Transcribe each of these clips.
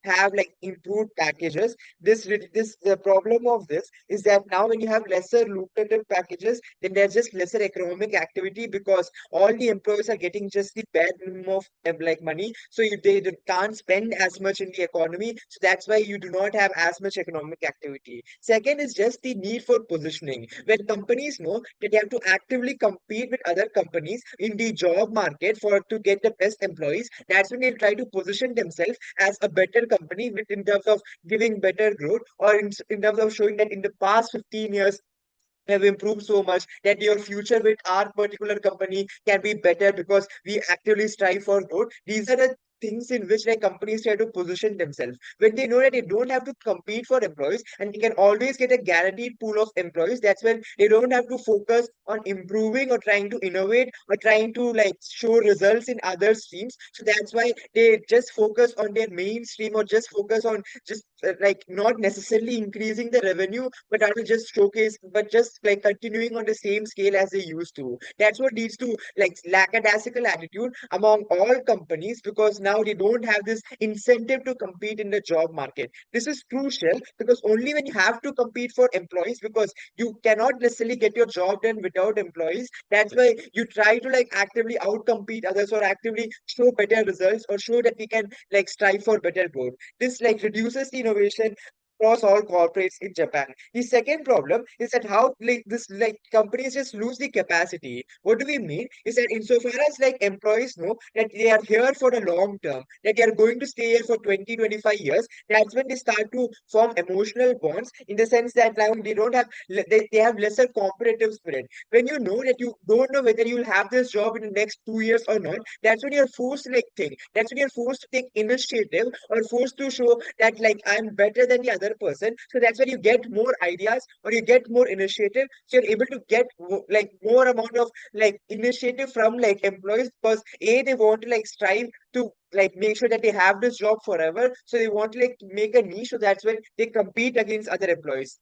have like improved packages. The problem of this is that now when you have lesser lucrative packages, then there's just lesser economic activity because all the employees are getting just the bare minimum of like money. So they can't spend as much in the economy. So that's why you do not have as much economic activity. Second is just the need for positioning. When companies know that they have to actively compete with other companies in the job market for to get the best employees, that's when they try to position themselves as a better company with in terms of giving better growth or in terms of showing that in the past 15 years have improved so much that your future with our particular company can be better because we actively strive for growth. These are the things in which like companies try to position themselves when they know that they don't have to compete for employees and they can always get a guaranteed pool of employees. That's when they don't have to focus on improving or trying to innovate or trying to like show results in other streams. So that's why they just focus on their mainstream or just focus on just like not necessarily increasing the revenue but rather just showcase but just like continuing on the same scale as they used to. That's what leads to like lackadaisical attitude among all companies because now they don't have this incentive to compete in the job market. This is crucial because only when you have to compete for employees because you cannot necessarily get your job done without employees. That's why you try to like actively outcompete others or actively show better results or show that we can like strive for better growth. This like reduces the innovation across all corporates in Japan. The second problem is that how like this like companies just lose the capacity. What do we mean? Is that insofar as like employees know that they are here for the long term, that they are going to stay here for 20, 25 years, that's when they start to form emotional bonds in the sense that now they don't have they have lesser competitive spirit. When you know that you don't know whether you will have this job in the next 2 years or not, that's when you're forced to like think. That's when you're forced to take initiative or forced to show that like I'm better than the other person. So that's when you get more ideas or you get more initiative. So you're able to get like more amount of like initiative from like employees because they want to like strive to like make sure that they have this job forever. So they want to like make a niche. So that's when they compete against other employees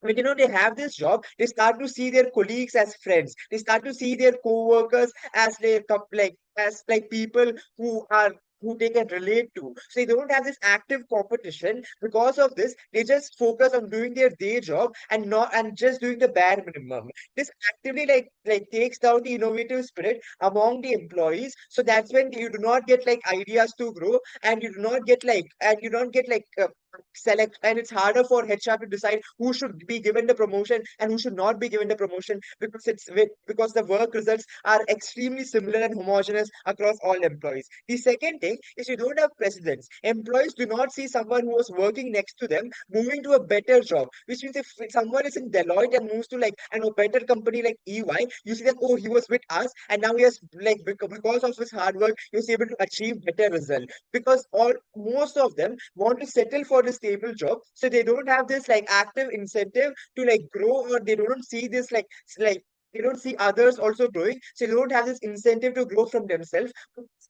when they have this job, they start to see their colleagues as friends. They start to see their co-workers as their like as like people who they can relate to. So they don't have this active competition. Because of this, they just focus on doing their day job and not and just doing the bare minimum. This actively like takes down the innovative spirit among the employees. So that's when you do not get like ideas to grow and you do not get like and you don't get like select and it's harder for HR to decide who should be given the promotion and who should not be given the promotion because the work results are extremely similar and homogeneous across all employees. The second thing is you don't have precedence. Employees do not see someone who was working next to them moving to a better job, which means if someone is in Deloitte and moves to like a better company like EY, you see that oh he was with us and now he has like because of his hard work he was able to achieve better result because all most of them want to settle for the stable job, so they don't have this like active incentive to like grow, or they don't see this like they don't see others also growing, so they don't have this incentive to grow from themselves.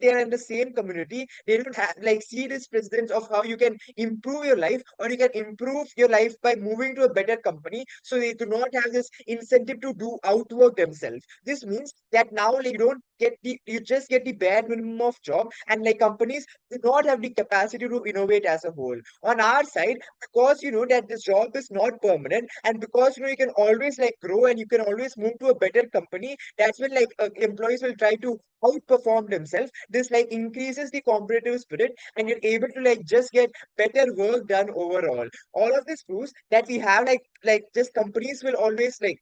They are in the same community. They don't have like see this precedence of how you can improve your life, or you can improve your life by moving to a better company. So they do not have this incentive to do outwork themselves. This means that now like, you just get the bare minimum of job, and like companies do not have the capacity to innovate as a whole. On our side, because you know that this job is not permanent, and because you know you can always like grow and you can always move to a better company, that's when like employees will try to outperform themselves. This like increases the competitive spirit, and you're able to like just get better work done overall. All of this proves that we have like just companies will always like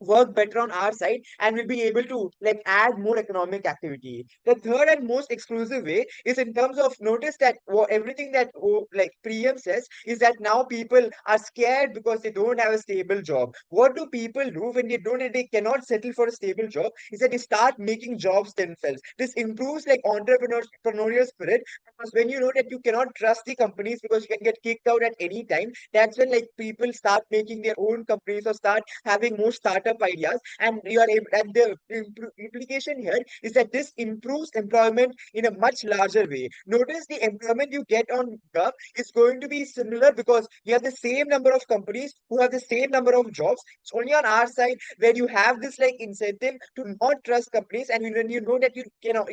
work better on our side, and we'll be able to like add more economic activity. The third and most exclusive way is in terms of notice that everything that like Priyam says is that now people are scared because they don't have a stable job. What do people do when they cannot settle for a stable job is that they start making jobs themselves. This improves like entrepreneurial spirit because when you know that you cannot trust the companies because you can get kicked out at any time, that's when like people start making their own companies or start having more startup startup ideas, and you are able, and the implication here is that this improves employment in a much larger way. Notice the employment you get on Gov is going to be similar because you have the same number of companies who have the same number of jobs. It's only on our side where you have this like incentive to not trust companies, and when you know that you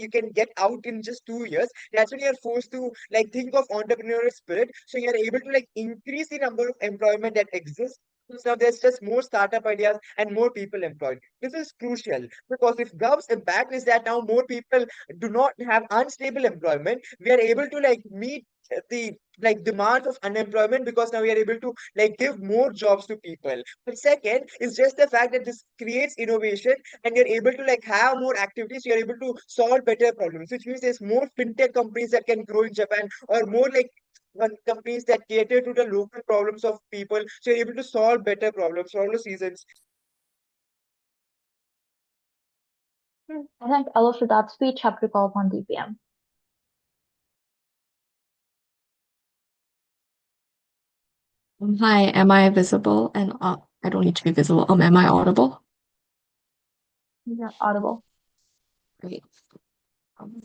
can get out in just 2 years, that's when you're forced to like think of entrepreneurial spirit. So you're able to like increase the number of employment that exists. So now there's just more startup ideas and more people employed. This is crucial because if Gov's impact is that now more people do not have unstable employment, we are able to like meet the like demands of unemployment because now we are able to like give more jobs to people. But second is just the fact that this creates innovation and you're able to like have more activities, you're able to solve better problems, which means there's more fintech companies that can grow in Japan, or more like companies that cater to the local problems of people. So you're able to solve better problems, solve the seasons. I think all of that speech have to call upon DPM. Hi, am I visible? And I don't need to be visible. Am I audible? Yeah, audible. Great. Um,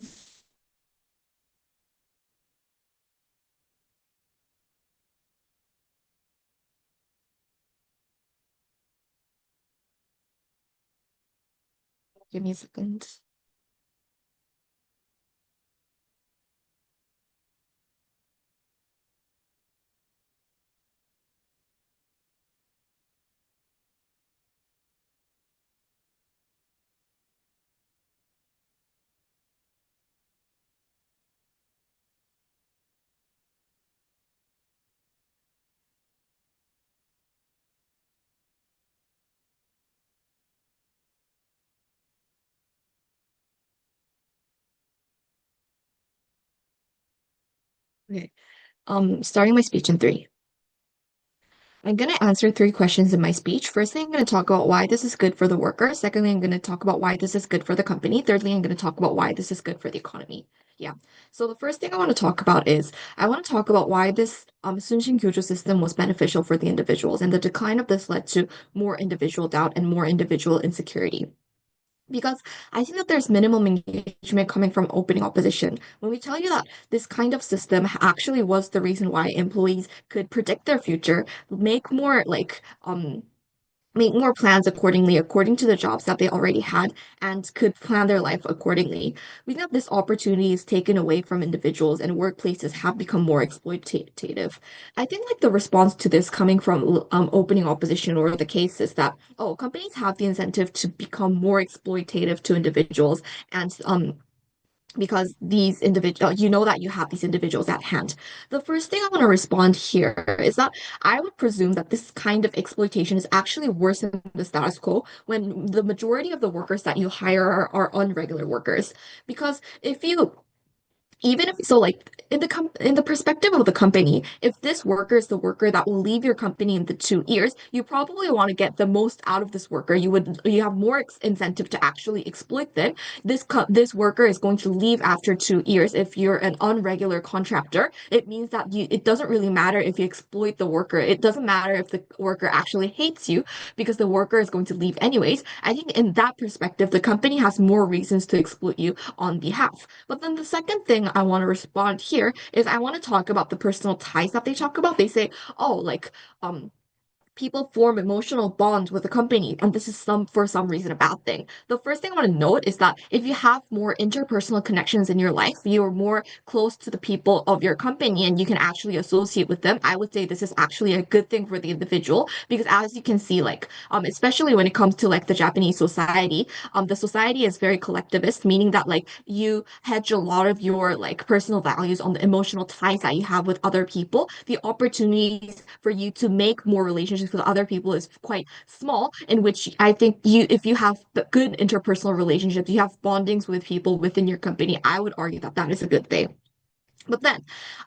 Give me a second. Okay. Starting my speech in three. I'm going to answer three questions in my speech. Firstly, I'm going to talk about why this is good for the worker. Secondly, I'm going to talk about why this is good for the company. Thirdly, I'm going to talk about why this is good for the economy. Yeah. So the first thing I want to talk about is I want to talk about why this Sunshin-koyo system was beneficial for the individuals, and the decline of this led to more individual doubt and more individual insecurity. Because I think that there's minimum engagement coming from opening opposition. When we tell you that this kind of system actually was the reason why employees could predict their future, make more plans accordingly, according to the jobs that they already had, and could plan their life accordingly. We think that this opportunity is taken away from individuals and workplaces have become more exploitative. I think like the response to this coming from opening opposition or the case is that, oh, companies have the incentive to become more exploitative to individuals and because these individuals, you know that you have these individuals at hand. The first thing I want to respond here is that I would presume that this kind of exploitation is actually worse than the status quo when the majority of the workers that you hire are unregular workers. Because if you even if so like in the perspective of the company, if this worker is the worker that will leave your company in the 2 years, you probably want to get the most out of this worker. You have more incentive to actually exploit them. This worker is going to leave after 2 years. If you're an unregular contractor, it means that it doesn't really matter if you exploit the worker. It doesn't matter if the worker actually hates you because the worker is going to leave anyways. I think in that perspective, the company has more reasons to exploit you on behalf. But then the second thing I want to respond here is I want to talk about the personal ties that they talk about. They say, oh, like, people form emotional bonds with a company, and this is for some reason a bad thing. The first thing I want to note is that if you have more interpersonal connections in your life, you're more close to the people of your company and you can actually associate with them. I would say this is actually a good thing for the individual because as you can see, like especially when it comes to like the Japanese society, the society is very collectivist, meaning that like you hedge a lot of your like personal values on the emotional ties that you have with other people. The opportunities for you to make more relationships with other people is quite small, in which I think if you have good interpersonal relationships, you have bondings with people within your company, I would argue that that is a good thing. But then,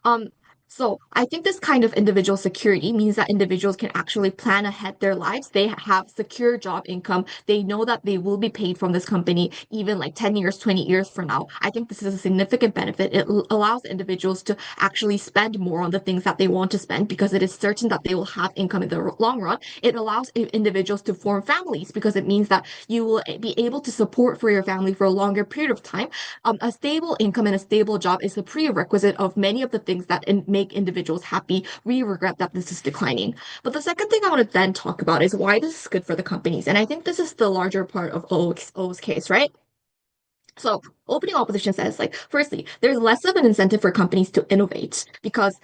um, So I think this kind of individual security means that individuals can actually plan ahead their lives. They have secure job income. They know that they will be paid from this company even like 10 years, 20 years from now. I think this is a significant benefit. It allows individuals to actually spend more on the things that they want to spend because it is certain that they will have income in the long run. It allows individuals to form families because it means that you will be able to support for your family for a longer period of time. A stable income and a stable job is a prerequisite of many of the things that make individuals happy. We regret that this is declining. But the second thing I want to then talk about is why this is good for the companies. And I think this is the larger part of O's case, right? So opening opposition says like firstly there's less of an incentive for companies to innovate because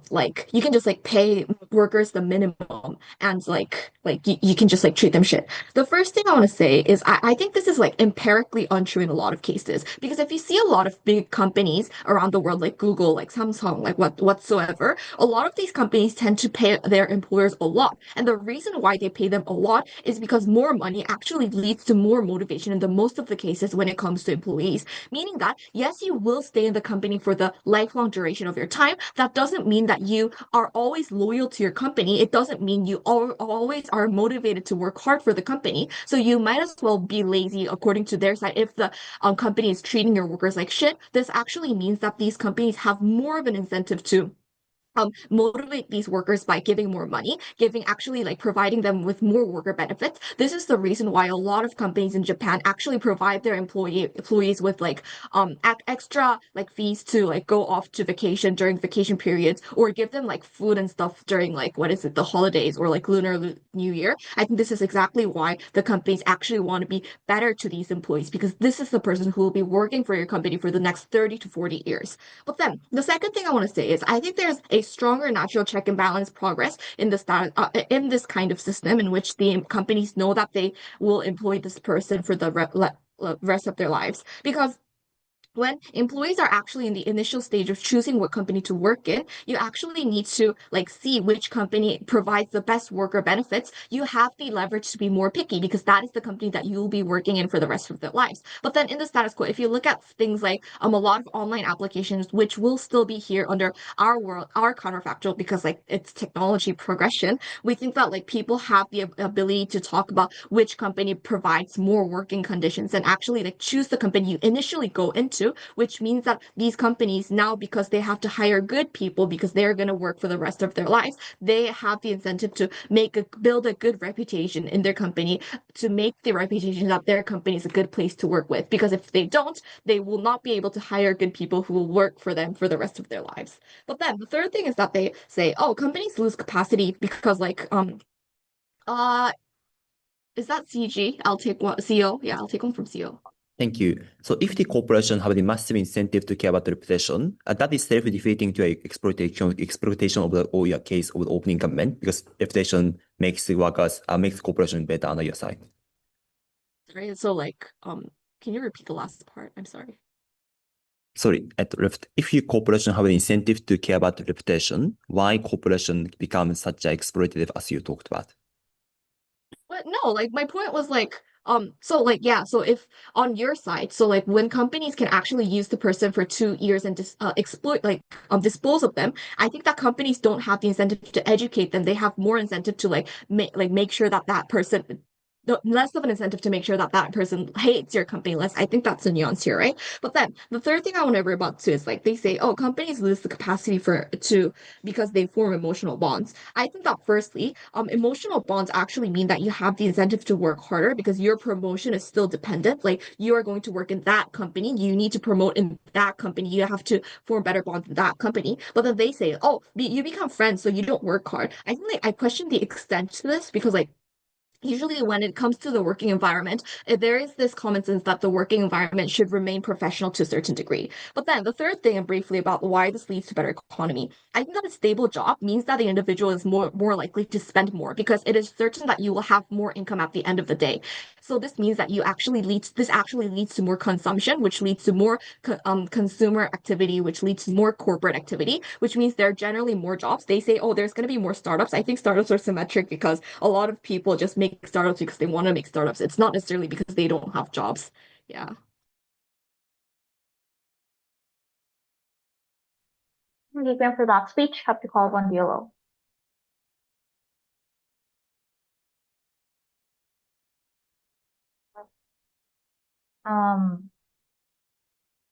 like you can just like pay workers the minimum and you can just like treat them shit. The first thing I want to say is I think this is like empirically untrue in a lot of cases because if you see a lot of big companies around the world like Google, like Samsung, like whatsoever, a lot of these companies tend to pay their employers a lot, and the reason why they pay them a lot is because more money actually leads to more motivation in the most of the cases when it comes to employees. Meaning that, yes, you will stay in the company for the lifelong duration of your time. That doesn't mean that you are always loyal to your company. It doesn't mean you always are motivated to work hard for the company. So you might as well be lazy according to their side. If the company is treating your workers like shit, this actually means that these companies have more of an incentive to motivate these workers by giving more money, giving actually like providing them with more worker benefits. This is the reason why a lot of companies in Japan actually provide their employees with like extra like fees to like go off to vacation during vacation periods or give them like food and stuff during like what is it, the holidays or like Lunar New Year. I think this is exactly why the companies actually want to be better to these employees because this is the person who will be working for your company for the next 30 to 40 years. But then the second thing I want to say is I think there's a stronger natural check and balance progress in in this kind of system in which the companies know that they will employ this person for the rest of their lives because when employees are actually in the initial stage of choosing what company to work in, you actually need to like see which company provides the best worker benefits. You have the leverage to be more picky because that is the company that you will be working in for the rest of their lives. But then in the status quo, if you look at things like a lot of online applications, which will still be here under our world, our counterfactual because like it's technology progression, we think that like people have the ability to talk about which company provides more working conditions and actually like choose the company you initially go into, which means that these companies now, because they have to hire good people because they're going to work for the rest of their lives, they have the incentive to build a good reputation in their company, to make the reputation that their company is a good place to work with. Because if they don't, they will not be able to hire good people who will work for them for the rest of their lives. But then the third thing is that they say, oh, companies lose capacity because uh is that CG? I'll take one. CO. Yeah, I'll take one from CO. Thank you. So if the corporation have the massive incentive to care about the reputation, that is self-defeating to exploitation of the or your case of the opening comment because reputation makes the workers makes the corporation better on your side. Right. So like can you repeat the last part? I'm sorry. Sorry, if your corporation have an incentive to care about the reputation, why corporation becomes such a exploitative as you talked about? But no, like my point was like so like yeah, so if on your side, so like when companies can actually use the person for 2 years and exploit like dispose of them, I think that companies don't have the incentive to educate them. They have more incentive to like make sure that that person less of an incentive to make sure that that person hates your company less. I think that's the nuance here, right? But then the third thing I want to worry about too is like they say, oh, companies lose the capacity because they form emotional bonds. I think that firstly, emotional bonds actually mean that you have the incentive to work harder because your promotion is still dependent. Like you are going to work in that company, you need to promote in that company, you have to form better bonds in that company. But then they say, oh, you become friends, so you don't work hard. I think like I question the extent to this because like usually when it comes to the working environment, there is this common sense that the working environment should remain professional to a certain degree. But then the third thing, and briefly about why this leads to better economy, I think that a stable job means that the individual is more likely to spend more because it is certain that you will have more income at the end of the day. So this means that this actually leads to more consumption, which leads to more consumer activity, which leads to more corporate activity, which means there are generally more jobs. They say, oh, there's going to be more startups. I think startups are symmetric because a lot of people just make startups because they want to make startups. It's not necessarily because they don't have jobs. Yeah. Again, for that speech, have to call upon DLO.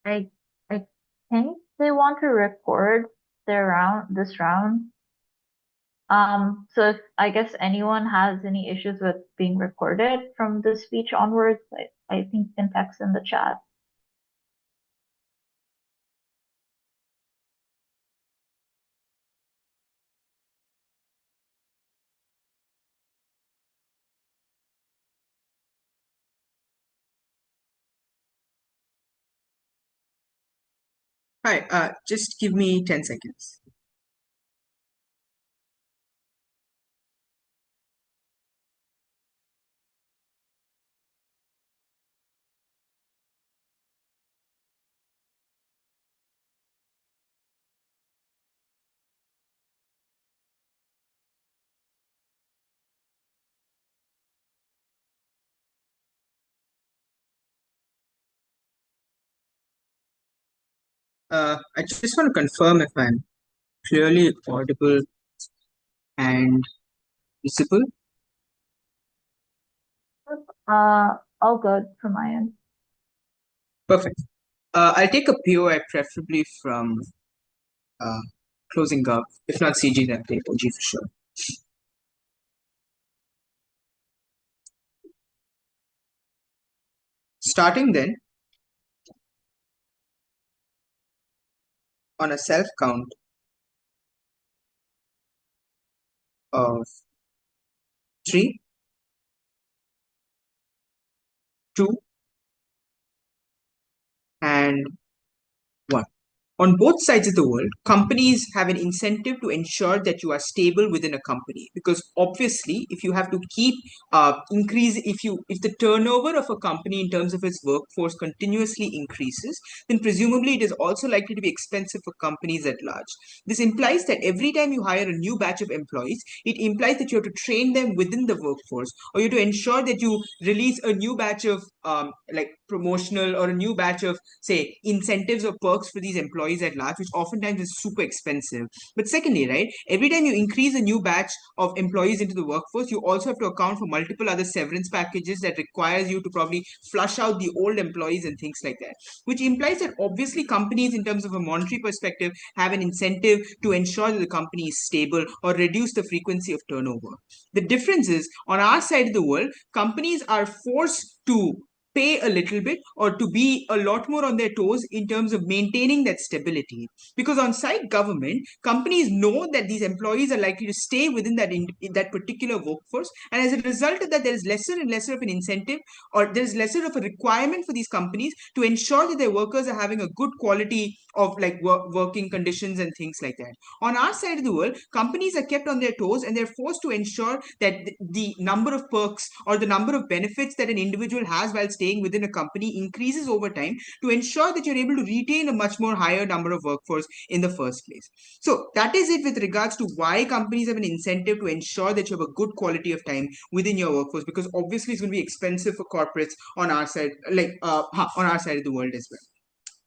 I I think they want to record this round. So if I guess anyone has any issues with being recorded from the speech onwards, I think you can text in the chat. Hi, just give me 10 seconds. I just want to confirm if I'm clearly audible and visible. All good from my end. Perfect. I'll take a POI preferably from closing up. If not CG, then take OG for sure. Starting then, on a self count of 3, 2, and 1. On both sides of the world, companies have an incentive to ensure that you are stable within a company, because obviously, if you have to keep if the turnover of a company in terms of its workforce continuously increases, then presumably it is also likely to be expensive for companies at large. This implies that every time you hire a new batch of employees, it implies that you have to train them within the workforce, or you have to ensure that you release a new batch of like promotional or a new batch of, say, incentives or perks for these employees at large, which oftentimes is super expensive. But secondly, right, every time you increase a new batch of employees into the workforce, you also have to account for multiple other severance packages that requires you to probably flush out the old employees and things like that, which implies that obviously companies in terms of a monetary perspective have an incentive to ensure that the company is stable or reduce the frequency of turnover. The difference is, on our side of the world, companies are forced to pay a little bit or to be a lot more on their toes in terms of maintaining that stability, because on site government, companies know that these employees are likely to stay within that particular workforce, and as a result of that, there is lesser and lesser of an incentive, or there is lesser of a requirement for these companies to ensure that their workers are having a good quality of like working conditions and things like that. On our side of the world, companies are kept on their toes and they're forced to ensure that the number of perks or the number of benefits that an individual has while staying within a company increases over time to ensure that you're able to retain a much more higher number of workforce in the first place. So that is it with regards to why companies have an incentive to ensure that you have a good quality of time within your workforce, because obviously it's going to be expensive for corporates on our side, on our side of the world as well.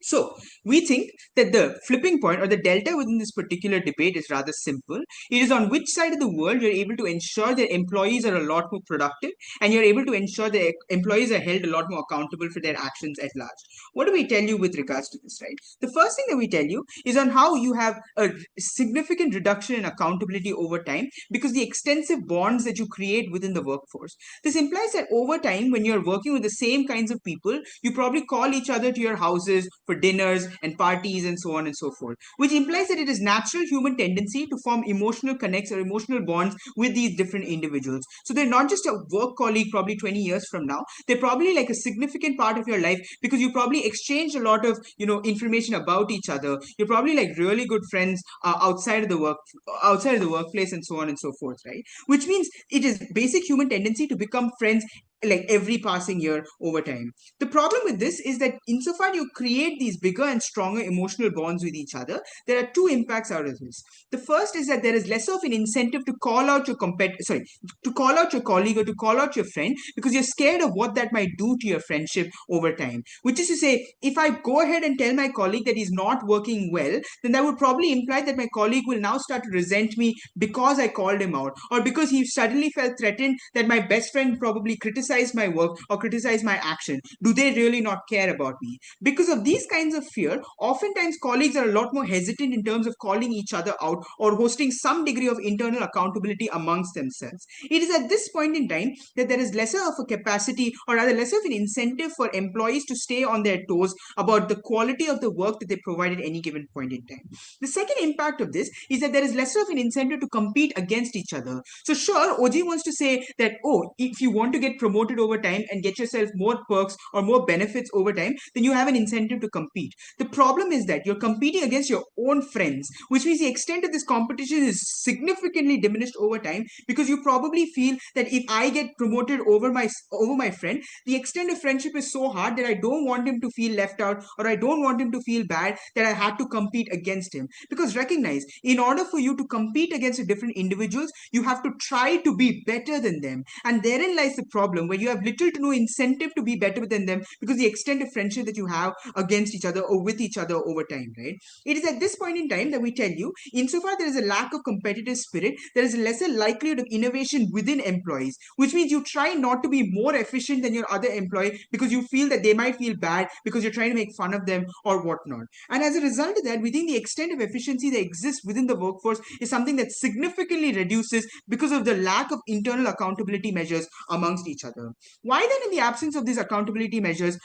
So we think that the flipping point or the delta within this particular debate is rather simple. It is on which side of the world you're able to ensure that employees are a lot more productive and you're able to ensure that employees are held a lot more accountable for their actions at large. What do we tell you with regards to this, right? The first thing that we tell you is on how you have a significant reduction in accountability over time because the extensive bonds that you create within the workforce. This implies that over time, when you're working with the same kinds of people, you probably call each other to your houses for dinners and parties and so on and so forth, which implies that it is natural human tendency to form emotional connects or emotional bonds with these different individuals. So they're not just a work colleague probably 20 years from now, they're probably like a significant part of your life because you probably exchanged a lot of information about each other. You're probably like really good friends outside of the workplace and so on and so forth, right? Which means it is basic human tendency to become friends like every passing year over time. The problem with this is that insofar you create these bigger and stronger emotional bonds with each other, there are two impacts out of this. The first is that there is less of an incentive to call out your to call out your colleague or to call out your friend, because you're scared of what that might do to your friendship over time. Which is to say, if I go ahead and tell my colleague that he's not working well, then that would probably imply that my colleague will now start to resent me because I called him out, or because he suddenly felt threatened that my best friend probably criticized my work or criticize my action. Do they really not care about me? Because of these kinds of fear, oftentimes colleagues are a lot more hesitant in terms of calling each other out or hosting some degree of internal accountability amongst themselves. It is at this point in time that there is lesser of a capacity, or rather lesser of an incentive for employees to stay on their toes about the quality of the work that they provide at any given point in time. The second impact of this is that there is lesser of an incentive to compete against each other. So sure, OG wants to say that, oh, if you want to get promoted over time and get yourself more perks or more benefits over time, then you have an incentive to compete. The problem is that you're competing against your own friends, which means the extent of this competition is significantly diminished over time, because you probably feel that if I get promoted over my friend, the extent of friendship is so hard that I don't want him to feel left out, or I don't want him to feel bad that I had to compete against him. Because recognize, in order for you to compete against different individuals, you have to try to be better than them. And therein lies the problem, where you have little to no incentive to be better than them, because the extent of friendship that you have against each other or with each other over time, right? It is at this point in time that we tell you, insofar there is a lack of competitive spirit, there is a lesser likelihood of innovation within employees, which means you try not to be more efficient than your other employee because you feel that they might feel bad because you're trying to make fun of them or whatnot. And as a result of that, we think the extent of efficiency that exists within the workforce is something that significantly reduces because of the lack of internal accountability measures amongst each other. Why then, in the absence of these accountability measures,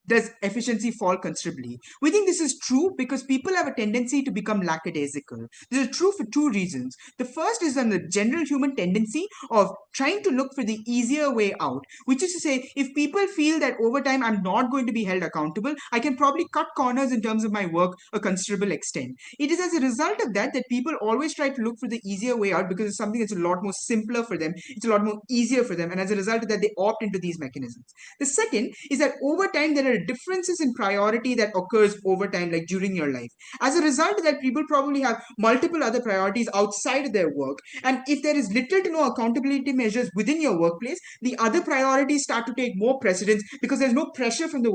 does efficiency fall considerably? We think this is true because people have a tendency to become lackadaisical. This is true for two reasons. The first is on the general human tendency of trying to look for the easier way out, which is to say, if people feel that over time I'm not going to be held accountable, I can probably cut corners in terms of my work a considerable extent. It is as a result of that that people always try to look for the easier way out, because it's something that's a lot more simpler for them, it's a lot more easier for them, and as a result of that, they opt into these mechanisms. The second is that over time there are differences in priority that occurs over time, like during your life. As a result of that, people probably have multiple other priorities outside of their work, and if there is little to no accountability measures within your workplace, the other priorities start to take more precedence because there's no pressure from the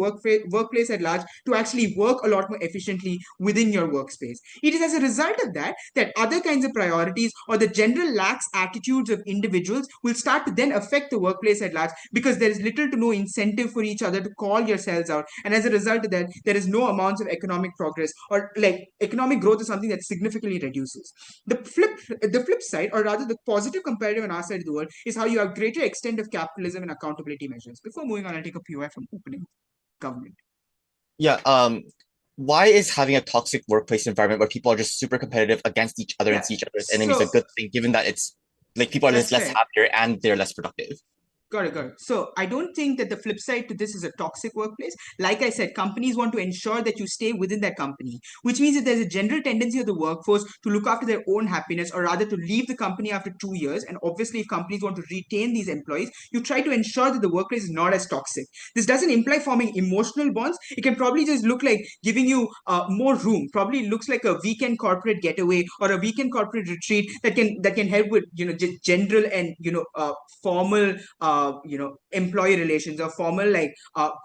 workplace at large to actually work a lot more efficiently within your workspace. It is as a result of that that other kinds of priorities or the general lax attitudes of individuals will start to then affect the workplace at large, because there is little to no incentive for each other to call yourselves out, and as a result of that, there is no amounts of economic progress, or like economic growth is something that significantly reduces. The flip side, or rather the positive comparative on our side of the world, is how you have greater extent of capitalism and accountability measures. Before moving on, I'll take a POI from opening government. Yeah, why is having a toxic workplace environment where people are just super competitive against each other and see each other's enemies a good thing, given that it's like people are less happier and they're less productive? Got it. So I don't think that the flip side to this is a toxic workplace. Like I said, companies want to ensure that you stay within that company, which means that there's a general tendency of the workforce to look after their own happiness, or rather to leave the company after 2 years. And obviously, if companies want to retain these employees, you try to ensure that the workplace is not as toxic. This doesn't imply forming emotional bonds. It can probably just look like giving you more room. Probably looks like a weekend corporate getaway or a weekend corporate retreat that can help with just general and formal employee relations, or formal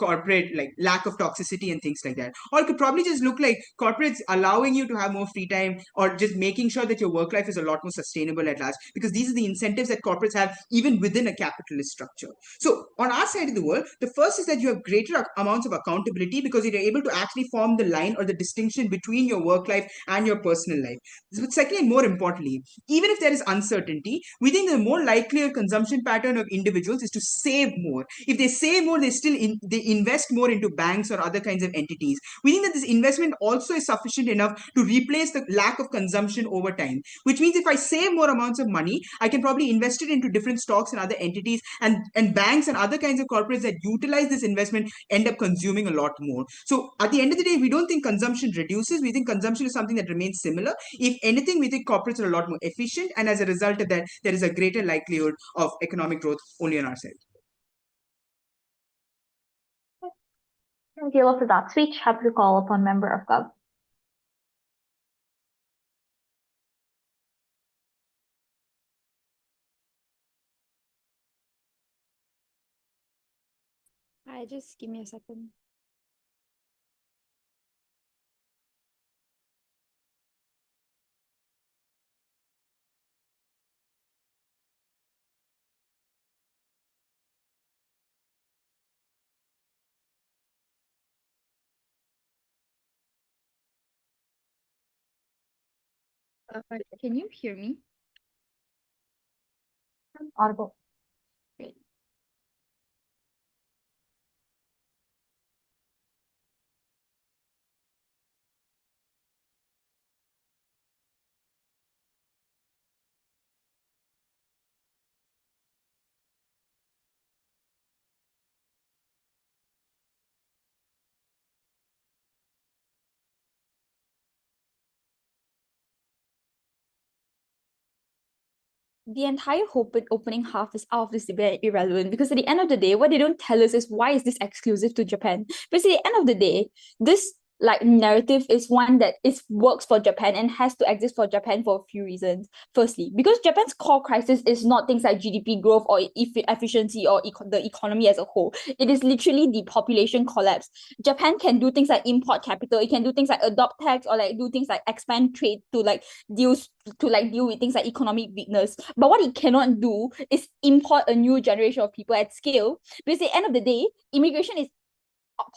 corporate lack of toxicity and things like that. Or it could probably just look like corporates allowing you to have more free time, or just making sure that your work life is a lot more sustainable at large, because these are the incentives that corporates have even within a capitalist structure. So on our side of the world, the first is that you have greater amounts of accountability because you're able to actually form the line or the distinction between your work life and your personal life. But secondly, and more importantly, even if there is uncertainty, we think the more likely consumption pattern of individuals is to save more. If they save more, they invest more into banks or other kinds of entities. We think that this investment also is sufficient enough to replace the lack of consumption over time, which means if I save more amounts of money, I can probably invest it into different stocks and other entities, and banks and other kinds of corporates that utilize this investment end up consuming a lot more. So at the end of the day, we don't think consumption reduces. We think consumption is something that remains similar. If anything, we think corporates are a lot more efficient, and as a result of that, there is a greater likelihood of economic growth only on our side. Thank you for that speech. Happy to call upon member of Gov. Hi, just give me a second. Can you hear me? Audible. Great. The entire opening half is out of this debate irrelevant, because at the end of the day, what they don't tell us is why is this exclusive to Japan? Because at the end of the day, this narrative is one that works for Japan and has to exist for Japan for a few reasons. Firstly, because Japan's core crisis is not things like GDP growth or efficiency or the economy as a whole. It is literally the population collapse. Japan can do things like import capital. It can do things like adopt tax or do things like expand trade to deal with things like economic weakness. But what it cannot do is import a new generation of people at scale, because at the end of the day, immigration is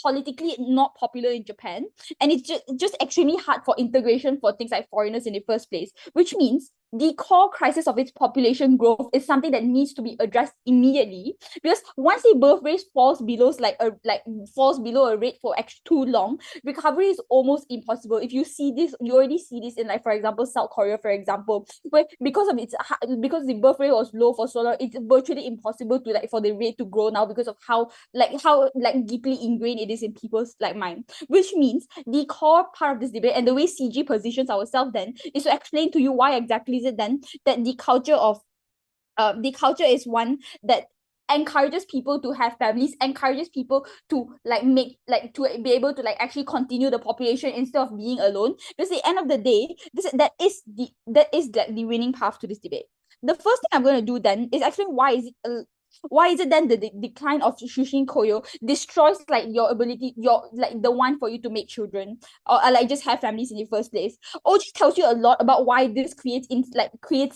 politically not popular in Japan, and it's just extremely hard for integration for things like foreigners in the first place, which means the core crisis of its population growth is something that needs to be addressed immediately, because once the birth rate falls below a rate for too long, recovery is almost impossible. If you see this, you already see this in for example South Korea, for example, where because the birth rate was low for so long, it's virtually impossible to for the rate to grow now, because of how deeply ingrained it is in people's mind. Which means the core part of this debate and the way CG positions ourselves then is to explain to you why exactly is it then that the culture is one that encourages people to have families, encourages people to to be able to actually continue the population instead of being alone. Because at the end of the day, that is the winning path to this debate. The first thing I'm going to do then is explain why is it then the decline of shushin-koyo destroys your ability, the one for you to make children or just have families in the first place. OG tells you a lot about why this creates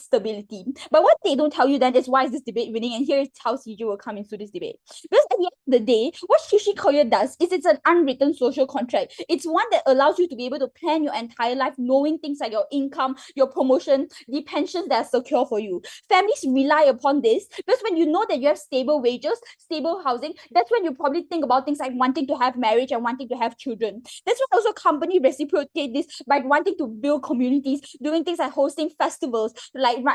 stability. But what they don't tell you then is why is this debate winning, and here is how CG will come into this debate. Because at the end of the day, what shushin-koyo does is it's an unwritten social contract. It's one that allows you to be able to plan your entire life, knowing things like your income, your promotion, the pensions that are secure for you. Families rely upon this because when you know that you have stable wages, stable housing, that's when you probably think about things like wanting to have marriage and wanting to have children. That's when also company reciprocate this by wanting to build communities, doing things like hosting festivals,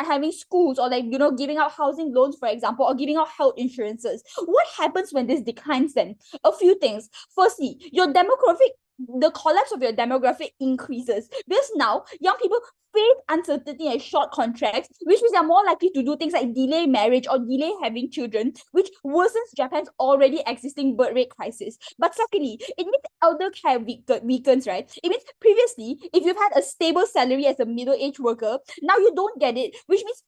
having schools, or giving out housing loans, for example, or giving out health insurances. What happens when this declines then? A few things. Firstly, the collapse of your demographic increases, because now young people face uncertainty and short contracts, which means they're more likely to do things like delay marriage or delay having children, which worsens Japan's already existing birth rate crisis. But secondly, it means elder care weakens, right? It means previously, if you've had a stable salary as a middle-aged worker, now you don't get it, which means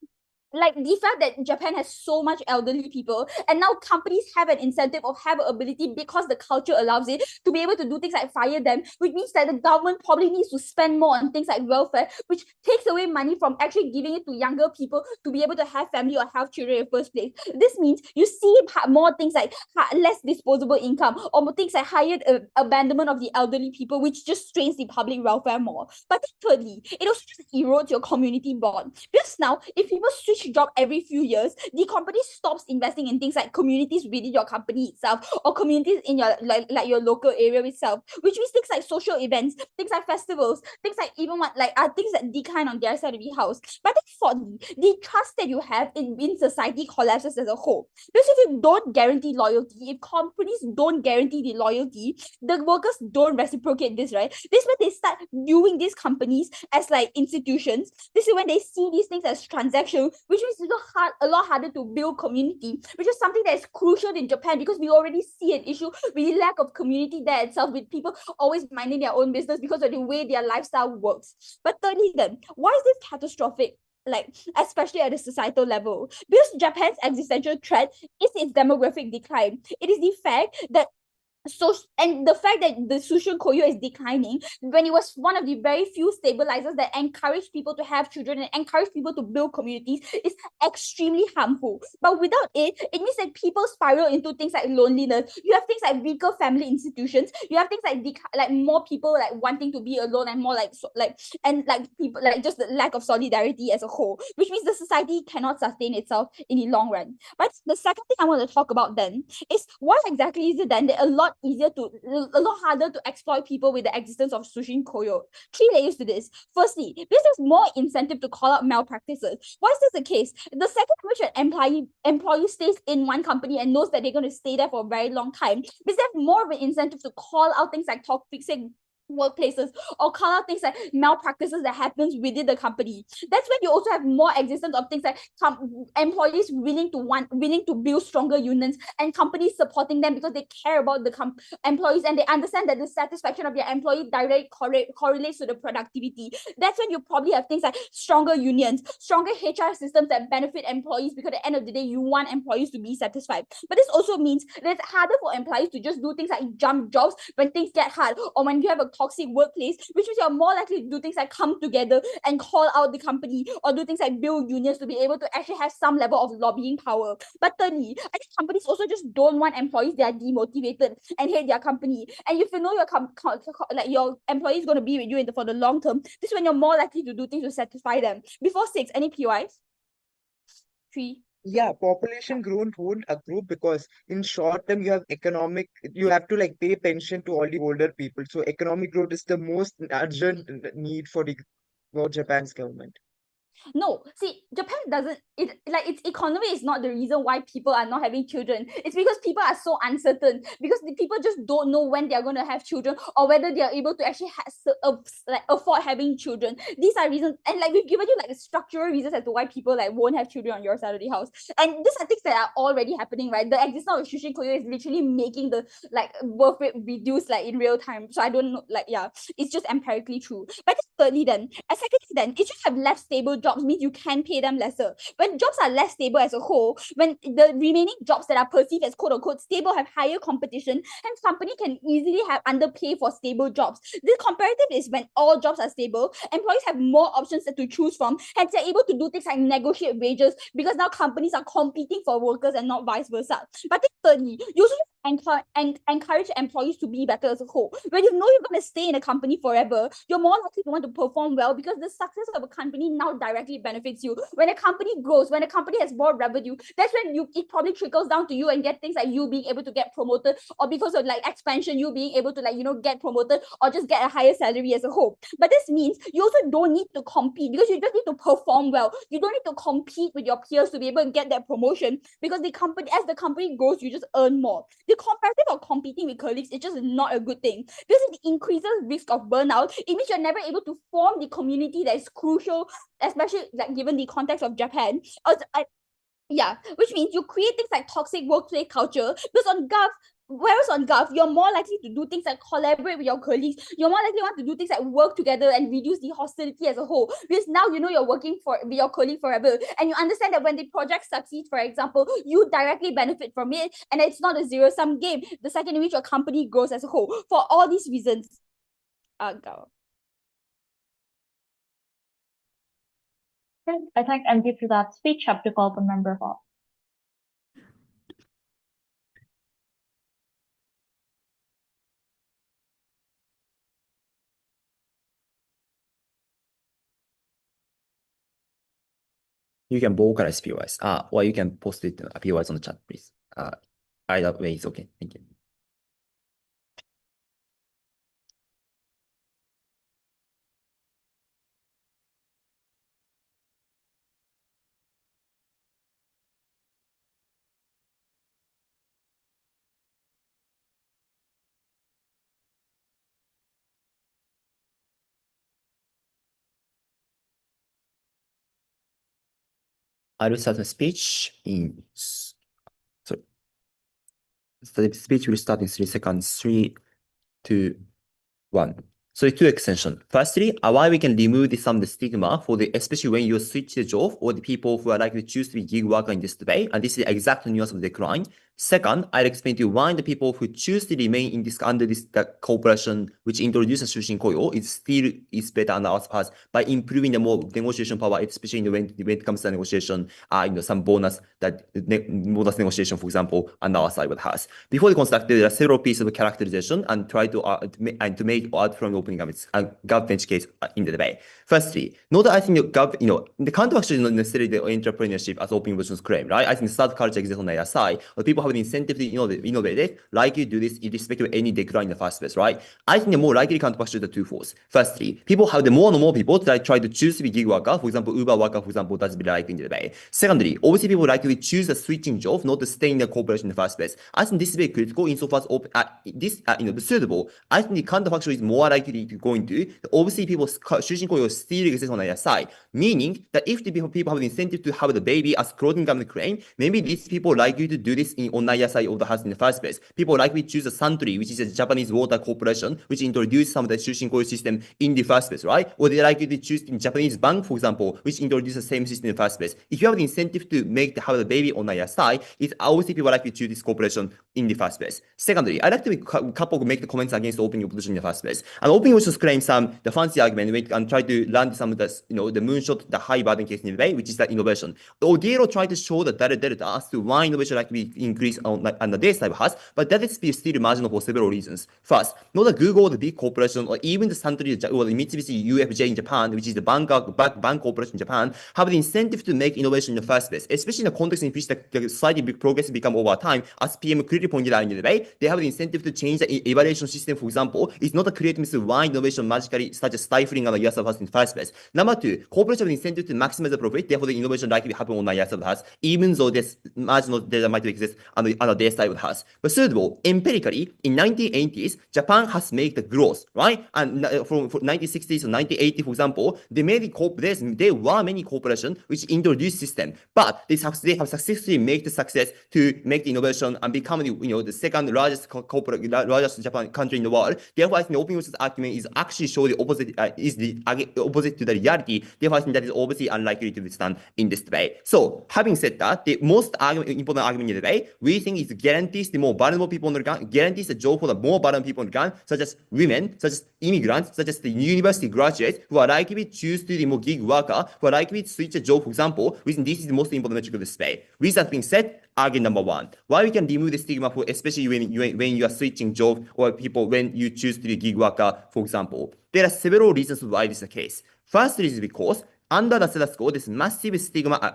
the fact that Japan has so much elderly people, and now companies have an incentive or have an ability, because the culture allows it, to be able to do things like fire them, which means that the government probably needs to spend more on things like welfare, which takes away money from actually giving it to younger people to be able to have family or have children in the first place. This means you see more things like less disposable income, or more things like higher abandonment of the elderly people, which just strains the public welfare more. But thirdly, it also just erodes your community bond, because now if people switch job every few years, the company stops investing in things like communities within your company itself, or communities in your your local area itself, which means things like social events, things like festivals, things like even things that decline on their side of the house. But then fourthly, the trust that you have in society collapses as a whole. Because if you don't guarantee loyalty, if companies don't guarantee the loyalty, the workers don't reciprocate this, right? This is when they start viewing these companies as institutions. This is when they see these things as transactional, which means it's a lot harder to build community, which is something that is crucial in Japan because we already see an issue with lack of community there itself, with people always minding their own business because of the way their lifestyle works. But thirdly, then, why is this catastrophic? Like, especially at a societal level, because Japan's existential threat is its demographic decline. It is the fact that and the fact that the shushin-koyo is declining when it was one of the very few stabilizers that encourage people to have children and encourage people to build communities is extremely harmful. But without it, it means that people spiral into things like loneliness. You have things like weaker family institutions. You have things like more people like wanting to be alone and more people like just the lack of solidarity as a whole, which means the society cannot sustain itself in the long run. But the second thing I want to talk about then is why exactly is it then that a lot harder to exploit people with the existence of shushin-koyo. 3 layers to this. Firstly, because there's more incentive to call out malpractices. Why is this the case? The second which an employee stays in one company and knows that they're going to stay there for a very long time, because there's more of an incentive to call out things like toxic workplaces or call out things like malpractices that happens within the company. That's when you also have more existence of things like employees willing to build stronger unions and companies supporting them because they care about the employees and they understand that the satisfaction of your employee directly correlates to the productivity. That's when you probably have things like stronger unions, stronger HR systems that benefit employees, because at the end of the day you want employees to be satisfied. But this also means that it's harder for employees to just do things like jump jobs when things get hard or when you have a toxic workplace, which means you're more likely to do things like come together and call out the company or do things like build unions to be able to actually have some level of lobbying power. But thirdly, I think companies also just don't want employees that are demotivated and hate their company. And if you know your employee is going to be with you for the long term, this is when you're more likely to do things to satisfy them. Before 6, any PYs? 3. Yeah, population growth won't accrue because in short term you have to like pay pension to all the older people. So economic growth is the most urgent need for Japan's government. No, see, Japan doesn't its economy is not the reason why people are not having children. It's because people are so uncertain, because the people just don't know when they're going to have children or whether they are able to actually afford having children. These are reasons, and like we've given you like structural reasons as to why people like won't have children on your side of the house. And these are things that are already happening, right? The existence of shushin-koyo is literally making the like birth rate reduce like in real time. So I don't know, like yeah, it's just empirically true. But thirdly then, secondly then, it just have less stable jobs means you can pay them lesser. When jobs are less stable as a whole, when the remaining jobs that are perceived as quote unquote stable have higher competition, and company can easily have underpay for stable jobs. This comparative is when all jobs are stable, employees have more options to choose from, and they're able to do things like negotiate wages because now companies are competing for workers and not vice versa. But thirdly, you also encourage employees to be better as a whole. When you know you're going to stay in a company forever, you're more likely to want to perform well because the success of a company now directly benefits you. When a company grows, when a company has more revenue, that's when it probably trickles down to you and get things like you being able to get promoted, or because of like expansion, you being able to like, get promoted or just get a higher salary as a whole. But this means you also don't need to compete because you just need to perform well. You don't need to compete with your peers to be able to get that promotion because as the company grows, you just earn more. The comparative of competing with colleagues is just not a good thing because it increases risk of burnout. It means you're never able to form the community that is crucial, especially like given the context of Japan. Which means you create things like toxic workplace culture because whereas on Gov, you're more likely to do things like collaborate with your colleagues. You're more likely to want to do things like work together and reduce the hostility as a whole. Because now you know you're working with your colleague forever. And you understand that when the project succeeds, for example, you directly benefit from it. And it's not a zero-sum game. The second in which your company grows as a whole. For all these reasons, go. Okay, I thank MD for that speech. Have to call the member hall. You can vocalize POIs. Or you can post it POIs on the chat, please. Either way is okay. Thank you. I will start my speech in, sorry. The speech will start in 3 seconds. 3, 2, 1. So two extensions. Firstly, why we can remove some of the stigma for the, especially when you switch the job or the people who are likely to choose to be gig worker in this way, and this is the exact nuance of the decline. Second, I'll explain to you why the people who choose to remain in this under this cooperation which introduces shushin-koyo is better under our path by improving the more negotiation power, especially when it comes to negotiation, some bonus bonus negotiation, for example, on our side would has. Before the construct, there are several pieces of characterization and try to make out from the opening comments and bench case in the debate. Firstly, note that I think the counterfactual is not necessarily the entrepreneurship as open versions claim, right? I think the start culture exists on the other side, but people have an incentive to innovate it, like you do this irrespective of any decline in the first place, right? I think the more likely counterfactual is the twofold. Firstly, people have the more and more people that try to choose to be gig worker, for example, Uber worker, for example, that's be likely in the debate. Secondly, obviously people likely choose a switching job, not to stay in the corporation in the first place. I think this is very critical insofar as the suitable. I think the counterfactual is more likely to go into obviously people shushin-koyo still exists on the other side, meaning that if the people have the incentive to have the baby as clothing company claim, maybe these people likely to do this on the other side of the house in the first place. People likely choose a Suntory, which is a Japanese water corporation, which introduced some of the shushin-koyo system in the first place, right? Or they likely to choose in Japanese bank, for example, which introduced the same system in the first place. If you have the incentive to have the baby on the other side, it's obviously people likely to choose this corporation in the first place. Secondly, I'd like to make the comments against the opening opposition in the first place. And opening opposition claims the fancy argument and try to land some of the the moonshot, the high burden case in the way, which is the innovation. Odiero tried to show the delta as to why innovation likely increase on the day side has, but that is still marginal for several reasons. First, not the Google, the big corporation, or even the Suntory or the Mitsubishi UFJ in Japan, which is the bank corporation in Japan, have the incentive to make innovation in the first place, especially in the context in which the society progress become over time, as PM clearly pointed out in the debate. They have the incentive to change the evaluation system, for example. It's not a creative method why innovation magically starts stifling on the years of us in the first place. Number two, corporations have the incentive to maximize the profit, therefore the innovation likely happen on the years of us, even though there's marginal data might exist on their side of us. But third of all, empirically, in 1980s, Japan has made the growth, right? And from 1960s to 1980, for example, there were many corporations which introduced system, but they have successfully made the success to make the innovation and become the second largest largest Japan country in the world. Therefore, I think the open users argument is actually show the opposite is the opposite to the reality. Therefore, I think that is obviously unlikely to withstand in this debate. So, having said that, the most important argument in the debate, we think is guarantees the more vulnerable people on the ground, guarantees the job for the more vulnerable people on the ground, such as women, such as immigrants, such as the university graduates who are likely to choose to be more gig worker, who are likely to switch a job, for example. We think this is the most important metric of this debate. With that being said, argument number one, why we can remove the stigma for especially when you are switching job or people when you choose to be gig worker, for example. There are several reasons why this is the case. First is because under the status quo, there's massive stigma.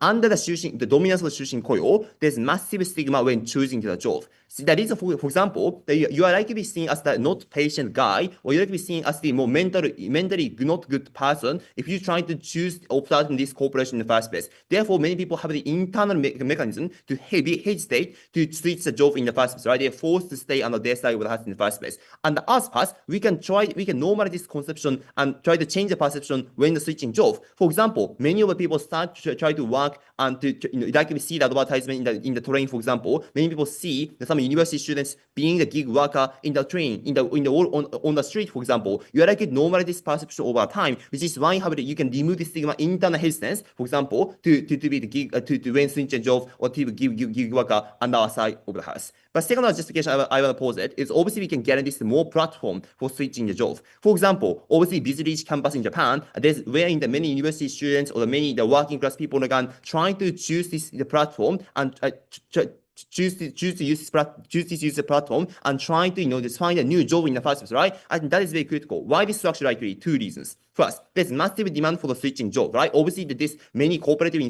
Under the dominance of the shushin-koyo, there's massive stigma when choosing the job. So that is, for example, that you are likely to be seen as the not patient guy, or you're likely to be seen as the more mentally not good person if you're trying to choose opt out in this corporation in the first place. Therefore, many people have the internal mechanism to hesitate to switch the job in the first place, right? They're forced to stay on their side of the house in the first place. And as pass, we can normalize this conception and try to change the perception when the switching job. For example, many of the people start to try to work and to likely see the advertisement in the train, for example. Many people see some university students being the gig worker in the train, on the street, for example. You are likely to normalize this perception over time, which is why you can remove this stigma internal hesitance, for example, to be the gig to when switching job or to give gig worker on our side of the house. But second justification I want to pose it is obviously we can guarantee more platform for switching the job. For example, obviously busy campus in Japan, there's wherein the many university students or the working class people again trying to choose the platform and choose to use the platform and trying to find a new job in the first place, right? I think that is very critical. Why this structure likely? Two reasons. First, there's massive demand for the switching job, right? Obviously, this cooperative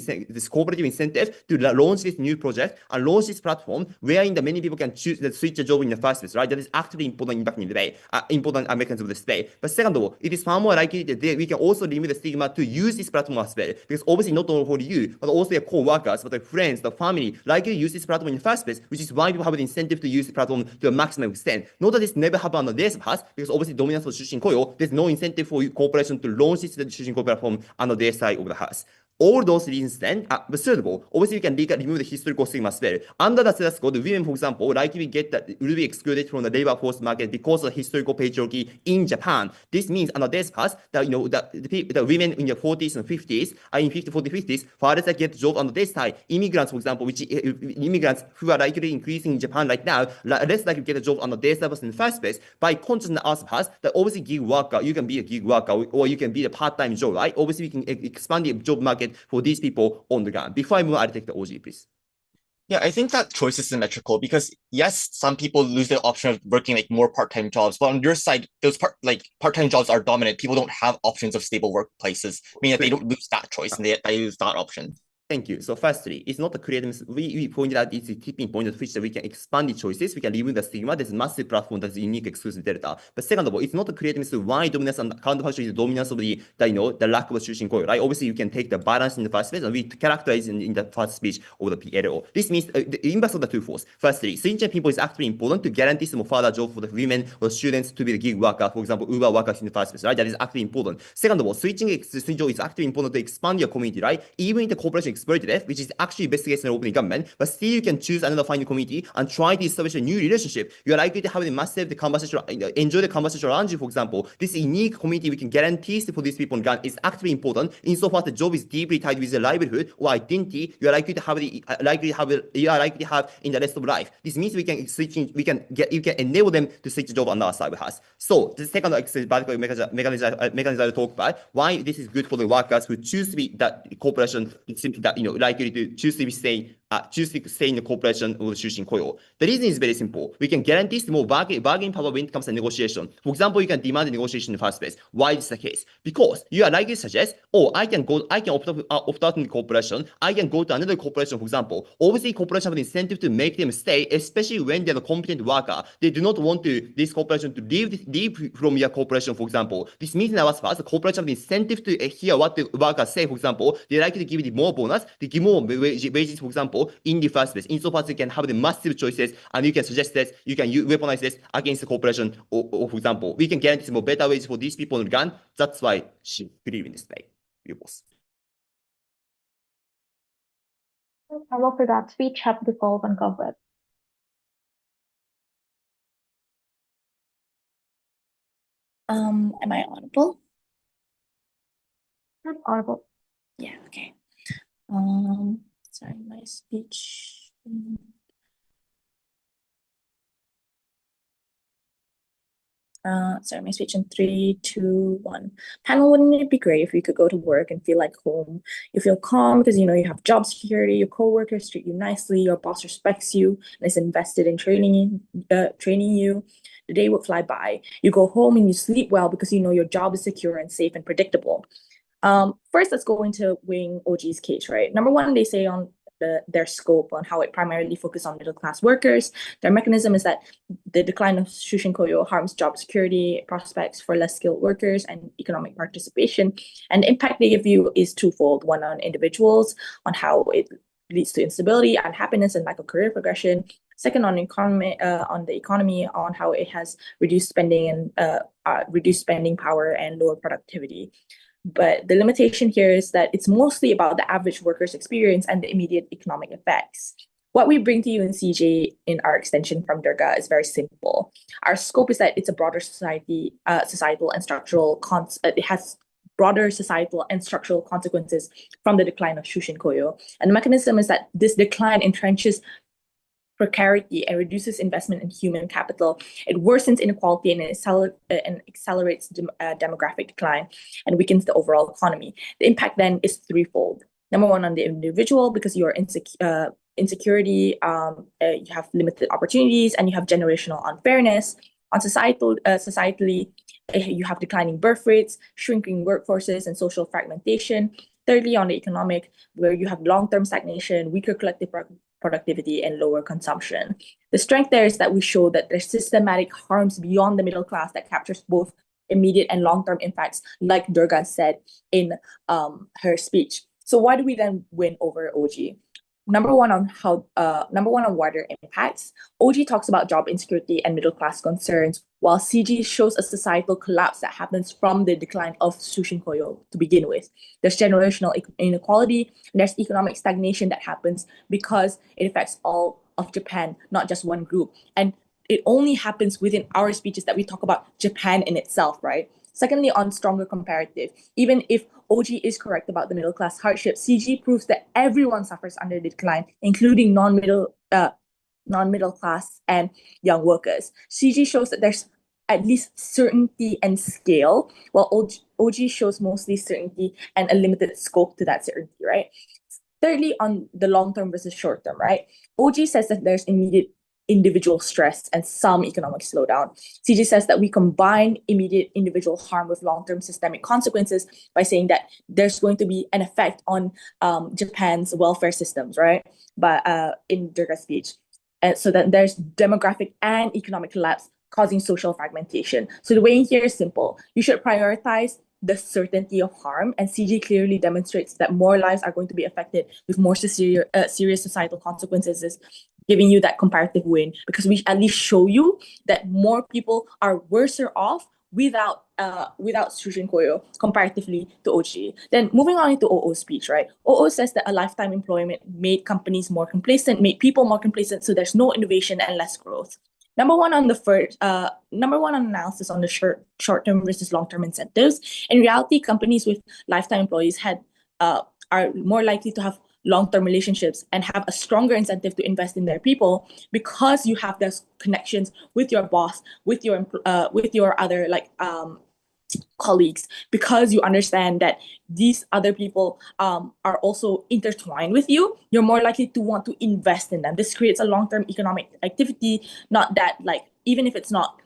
incentive to launch this new project and launch this platform wherein the many people can choose to switch a job in the first place, right? That is actually important impact in the way, important mechanism of the debate. But second of all, it is far more likely that we can also limit the stigma to use this platform as well, because obviously not only for you, but also your co-workers, but the friends, the family, likely use this platform in the first place, which is why people have the incentive to use the platform to a maximum extent. Not that this never happened on the days past, because obviously dominance of shushin-koyo, there's no incentive for corporation to launch this shushin-koyo platform on their side of the house. all those reasons then are suitable. Obviously, we can remove the historical stigma as well. Under the status quo, the women, for example, likely will be excluded from the labor force market because of historical patriarchy in Japan. This means under this path that the women in the 40s and 50s, in 50s, fathers that get jobs on this side, immigrants, for example, immigrants who are likely increasing in Japan right now, less likely to get a job on the day service in the first place. By contrast, in the other path, that obviously gig worker, you can be a gig worker or you can be a part-time job, right? Obviously, we can expand the job market for these people on the ground. Before I move, I'll take the OG, please. Yeah, I think that choice is symmetrical because yes, some people lose the option of working like more part-time jobs, but on your side, those part-time jobs are dominant. People don't have options of stable workplaces, meaning that they don't lose that choice and they lose that option. Thank you. So firstly, it's not a creative, we pointed out it's a tipping point at which we can expand the choices, we can remove the stigma, there's a massive platform that's unique exclusive delta. But second of all, it's not a creative why dominance and counterfactual is the dominance of the lack of shushin-koyo, right? Obviously, you can take the balance in the first phase and we characterize in the first speech of the PLO. This means the inverse of the two forces. Firstly, Sunway people is actually important to guarantee some further job for the women or students to be the gig worker, for example, Uber workers in the first place, right? That is actually important. Second of all, switching job is actually important to expand your community, right? Even if the corporation exploitative, which is actually best case in opening government, but still you can choose another final community and try to establish a new relationship. You are likely to have a massive conversation, enjoy the conversation around you, for example. This unique community we can guarantee for these people on ground is actually important. Insofar as the job is deeply tied with their livelihood or identity, you are likely to have in the rest of life. This means you can enable them to switch the job on our side with us. So the second mechanism I talk about why this is good for the workers who choose to be that corporation. It's simply that likely to choose to stay in the corporation or shushin-koyo. The reason is very simple. We can guarantee more bargaining power when it comes to negotiation. For example, you can demand a negotiation in the first place. Why is this the case? Because you are likely to suggest, I can opt out in the corporation. I can go to another corporation, for example. Obviously, corporation have an incentive to make them stay, especially when they're a competent worker. They do not want this corporation to leave from your corporation, for example. This means in our past, the corporation have an incentive to hear what the workers say, for example. They're likely to give it more bonus, they give more wages, for example, in the first place. Insofar as you can have the massive choices and you can suggest this, you can weaponize this against the corporation, or for example, we can guarantee more better wages for these people on the ground. That's why she believe in this way. Hello for that speech. Happy to follow up and cover it. Am I audible? Not audible. Yeah, okay. Sorry, my speech. Sorry, my speech in 3, 2, 1. Panel, wouldn't it be great if you could go to work and feel like home? You feel calm because you have job security, your coworkers treat you nicely, your boss respects you and is invested in training you. The day would fly by. You go home and you sleep well because your job is secure and safe and predictable. First, let's go into weighing OG's case, right? Number one, they say on their scope on how it primarily focuses on middle-class workers. Their mechanism is that the decline of shushin-koyo harms job security, prospects for less skilled workers, and economic participation. And the impact they give you is twofold. One on individuals, on how it leads to instability, unhappiness, and lack of career progression. Second, on the economy, on how it has reduced spending power and lower productivity. But the limitation here is that it's mostly about the average worker's experience and the immediate economic effects. What we bring to you in CJ in our extension from Durga is very simple. Our scope is that it's a broader societal and structural it has broader societal and structural consequences from the decline of shushin-koyo. And the mechanism is that this decline entrenches precarity and reduces investment in human capital. It worsens inequality and accelerates demographic decline and weakens the overall economy. The impact then is threefold. Number one, on the individual, because you are insecurity, you have limited opportunities, and you have generational unfairness. On societally, you have declining birth rates, shrinking workforces, and social fragmentation. Thirdly, on the economic, where you have long-term stagnation, weaker collective productivity, and lower consumption. The strength there is that we show that there's systematic harms beyond the middle class that captures both immediate and long-term impacts, like Durga said in her speech. So why do we then win over OG? Number one on wider impacts, OG talks about job insecurity and middle class concerns, while CG shows a societal collapse that happens from the decline of shushin-koyo to begin with. There's generational inequality, and there's economic stagnation that happens because it affects all of Japan, not just one group. And it only happens within our speeches that we talk about Japan in itself, right? Secondly, on stronger comparative, even if OG is correct about the middle class hardship, CG proves that everyone suffers under decline, including non-middle class and young workers. CG shows that there's at least certainty and scale, while OG shows mostly certainty and a limited scope to that certainty, right? Thirdly, on the long-term versus short-term, right? OG says that there's immediate individual stress and some economic slowdown. CG says that we combine immediate individual harm with long-term systemic consequences by saying that there's going to be an effect on Japan's welfare systems, right? But in Durga's speech. And so that there's demographic and economic collapse causing social fragmentation. So the way in here is simple. You should prioritize the certainty of harm, and CG clearly demonstrates that more lives are going to be affected with more serious societal consequences, giving you that comparative win, because we at least show you that more people are worse off without shushin-koyo comparatively to OG. Then moving on into OO's speech, right? OO says that a lifetime employment made companies more complacent, made people more complacent, so there's no innovation and less growth. Number one on analysis on the short-term versus long-term incentives. In reality, companies with lifetime employees are more likely to have long-term relationships and have a stronger incentive to invest in their people, because you have those connections with your boss, with your other colleagues, because you understand that these other people are also intertwined with you. You're more likely to want to invest in them. This creates a long-term economic activity, not that even if it's not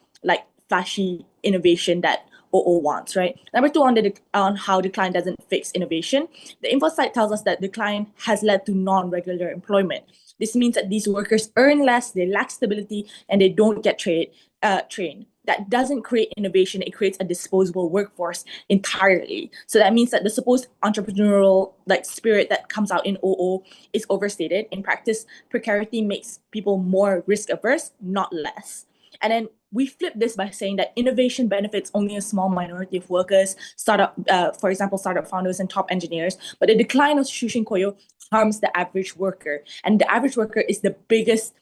flashy innovation that OO wants, right? Number two, on how decline doesn't fix innovation. The info site tells us that decline has led to non-regular employment. This means that these workers earn less, they lack stability, and they don't get trained. That doesn't create innovation, it creates a disposable workforce entirely. So that means that the supposed entrepreneurial spirit that comes out in OO is overstated. In practice, precarity makes people more risk averse, not less. And then we flip this by saying that innovation benefits only a small minority of workers, for example, startup founders and top engineers, but the decline of shushin-koyo harms the average worker. And the average worker is the biggest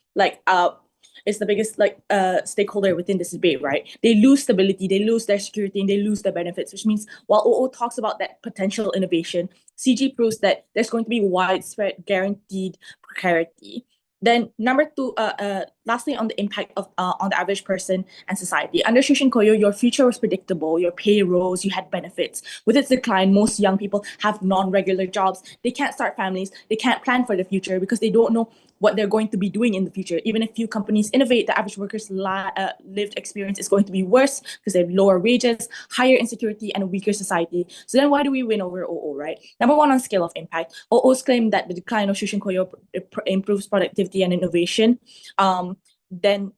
stakeholder within this debate, right? They lose stability, they lose their security, and they lose their benefits, which means while OO talks about that potential innovation, CG proves that there's going to be widespread guaranteed precarity. Then number two, lastly, on the impact of on the average person and society. Under shushin-koyo, your future was predictable, your pay rose, you had benefits. With its decline, most young people have non-regular jobs. They can't start families, they can't plan for the future because they don't know what they're going to be doing in the future. Even if few companies innovate, the average worker's lived experience is going to be worse because they have lower wages, higher insecurity, and a weaker society. So then why do we win over OO, right? Number one, on scale of impact. OO's claim that the decline of shushin-koyo improves productivity and innovation. Then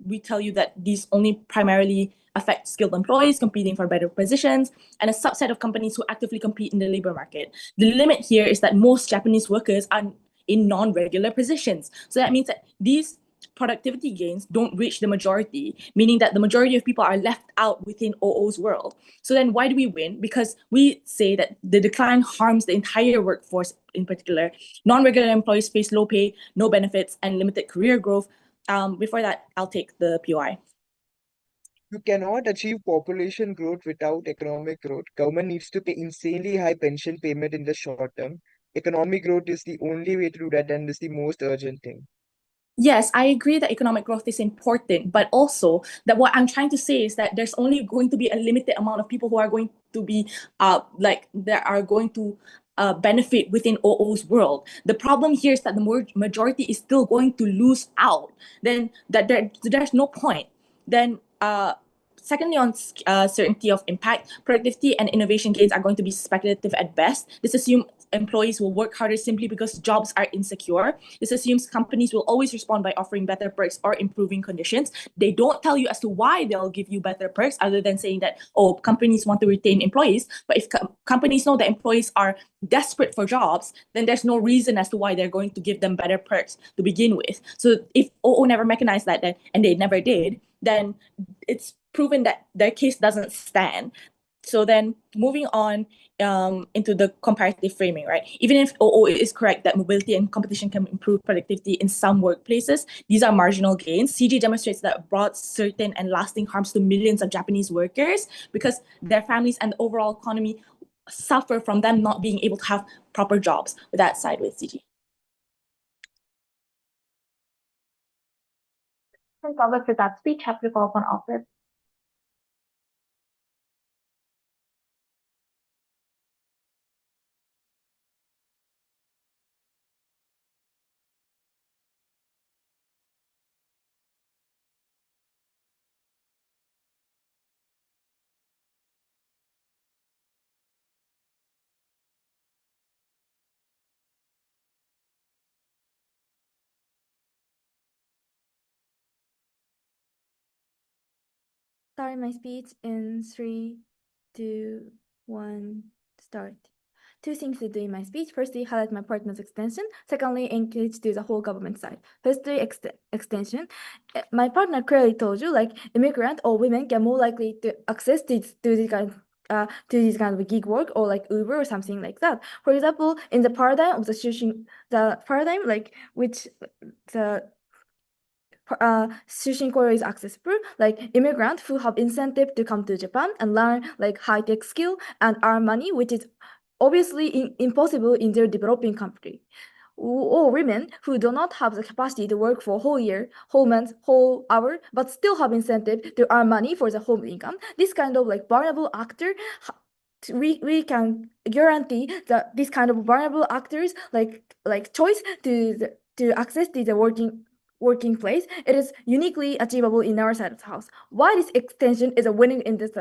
we tell you that these only primarily affect skilled employees competing for better positions and a subset of companies who actively compete in the labor market. The limit here is that most Japanese workers are in non-regular positions. So that means that these productivity gains don't reach the majority, meaning that the majority of people are left out within OO's world. So then why do we win? Because we say that the decline harms the entire workforce in particular. Non-regular employees face low pay, no benefits, and limited career growth. Before that, I'll take the POI. You cannot achieve population growth without economic growth. Government needs to pay insanely high pension payment in the short term. Economic growth is the only way to do that, and is the most urgent thing. Yes, I agree that economic growth is important, but also that what I'm trying to say is that there's only going to be a limited amount of people who are going to be benefit within OO's world. The problem here is that the majority is still going to lose out. Then there's no point. Then secondly, on certainty of impact, productivity and innovation gains are going to be speculative at best. This assumes employees will work harder simply because jobs are insecure. This assumes companies will always respond by offering better perks or improving conditions. They don't tell you as to why they'll give you better perks other than saying that, oh, companies want to retain employees. But if companies know that employees are desperate for jobs, then there's no reason as to why they're going to give them better perks to begin with. So if OO never mechanized that, then, and they never did, then it's proven that their case doesn't stand. So then moving on into the comparative framing, right? Even if OO is correct that mobility and competition can improve productivity in some workplaces, these are marginal gains. CG demonstrates that brought certain and lasting harms to millions of Japanese workers because their families and the overall economy suffer from them not being able to have proper jobs. With that side with CG. Thanks, Albert, for that speech. Happy to follow up on Albert. Start my speech in 3, 2, 1, start. 2 things to do in my speech. Firstly, highlight my partner's extension. Secondly, engage to the whole government side. Firstly, extension. My partner clearly told you, like, immigrant or women get more likely to access to this kind of gig work or like Uber or something like that. For example, in the paradigm of the Shūshin, the paradigm like which the shushin-koyo is accessible, like immigrants who have incentive to come to Japan and learn like high-tech skill and earn money, which is obviously impossible in their developing country. Or women who do not have the capacity to work for a whole year, whole month, whole hour, but still have incentive to earn money for the home income. This kind of like vulnerable actor, we can guarantee that this kind of vulnerable actors like choice to access to the working place, it is uniquely achievable in our side of the house. Why this extension is a winning in this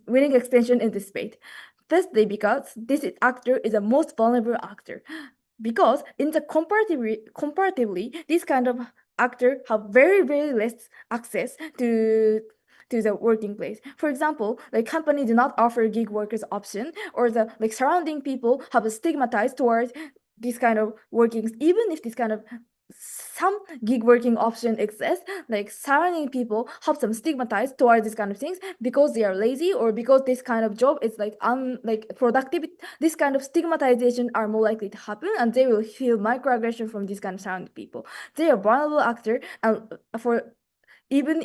winning extension in this debate? Firstly, because this actor is the most vulnerable actor. Because in the comparatively, this kind of actor have very less access to the working place. For example, like company do not offer gig workers option, or the like surrounding people have a stigmatized towards this kind of workings, even if this kind of some gig working option exists, like surrounding people have some stigmatized towards these kind of things because they are lazy or because this kind of job is like productive. This kind of stigmatization are more likely to happen, and they will feel microaggression from these kind of surrounding people. They are vulnerable actor, and for even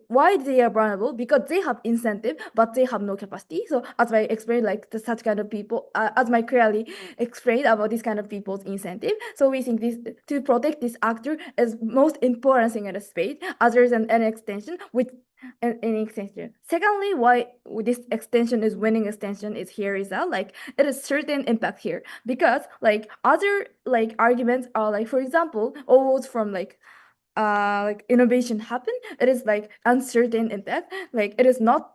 why they are vulnerable, because they have incentive but they have no capacity. So as I explained, like such kind of people, as I clearly explained about this kind of people's incentive, so we think this to protect this actor is most important thing in the space other than an extension with any extension. Secondly, why this extension is winning extension is here is that like it is certain impact here, because like other like arguments are like, for example, always from like innovation happen, it is like uncertain impact. Like it is not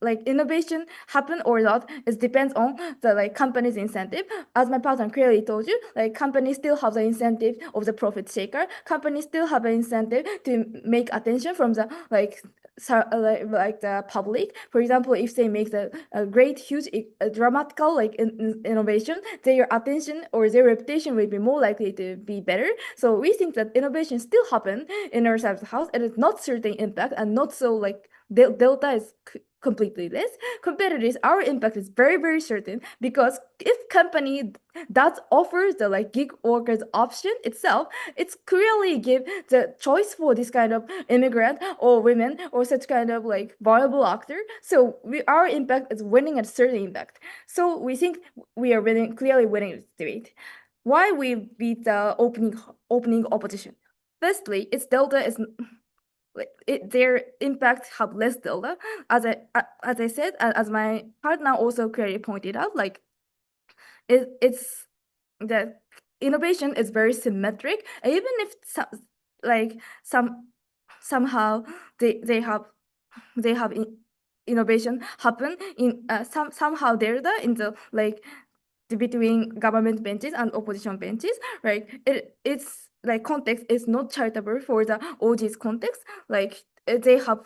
like innovation happen or not, it depends on the like company's incentive. As my partner clearly told you, like companies still have the incentive of the profit shaker. Companies still have an incentive to make attention from the like the public. For example, if they make the great huge dramatical like innovation, their attention or their reputation will be more likely to be better. So we think that innovation still happen in our side of the house. It is not certain impact and not so like delta is completely less. Compared to this, our impact is very certain, because if company that offers the like gig workers option itself, it's clearly give the choice for this kind of immigrant or women or such kind of like vulnerable actor. So our impact is winning at certain impact. So we think we are clearly winning this debate. Why we beat the opening opposition? Firstly, its delta is their impact have less delta. As I said, as my partner also clearly pointed out, like it's the innovation is very symmetric, even if somehow they have innovation happen in somehow there in the like between government benches and opposition benches, right? It's like context is not charitable for the OG's context. Like they have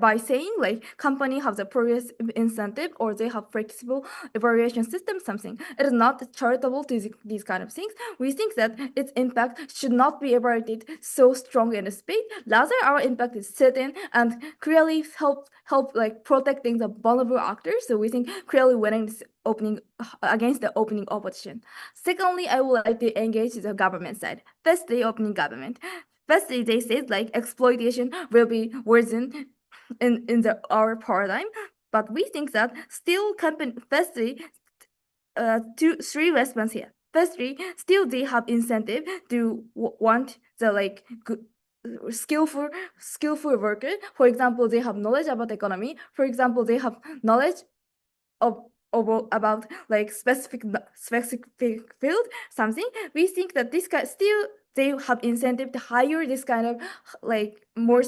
by saying like company have the progress incentive or they have flexible evaluation system, something. It is not charitable to these kind of things. We think that its impact should not be evaluated so strong in a space. Rather, our impact is certain and clearly help like protecting the vulnerable actors. So we think clearly winning this opening against the opening opposition. Secondly, I would like to engage the government side. Firstly, opening government. Firstly, they said like exploitation will be worsened in our paradigm, but we think that still company. Firstly, three response here. Firstly, still they have incentive to want the like good skillful worker. For example, they have knowledge about economy. For example, they have knowledge about like specific field, something. We think that this guy still they have incentive to hire this kind of like more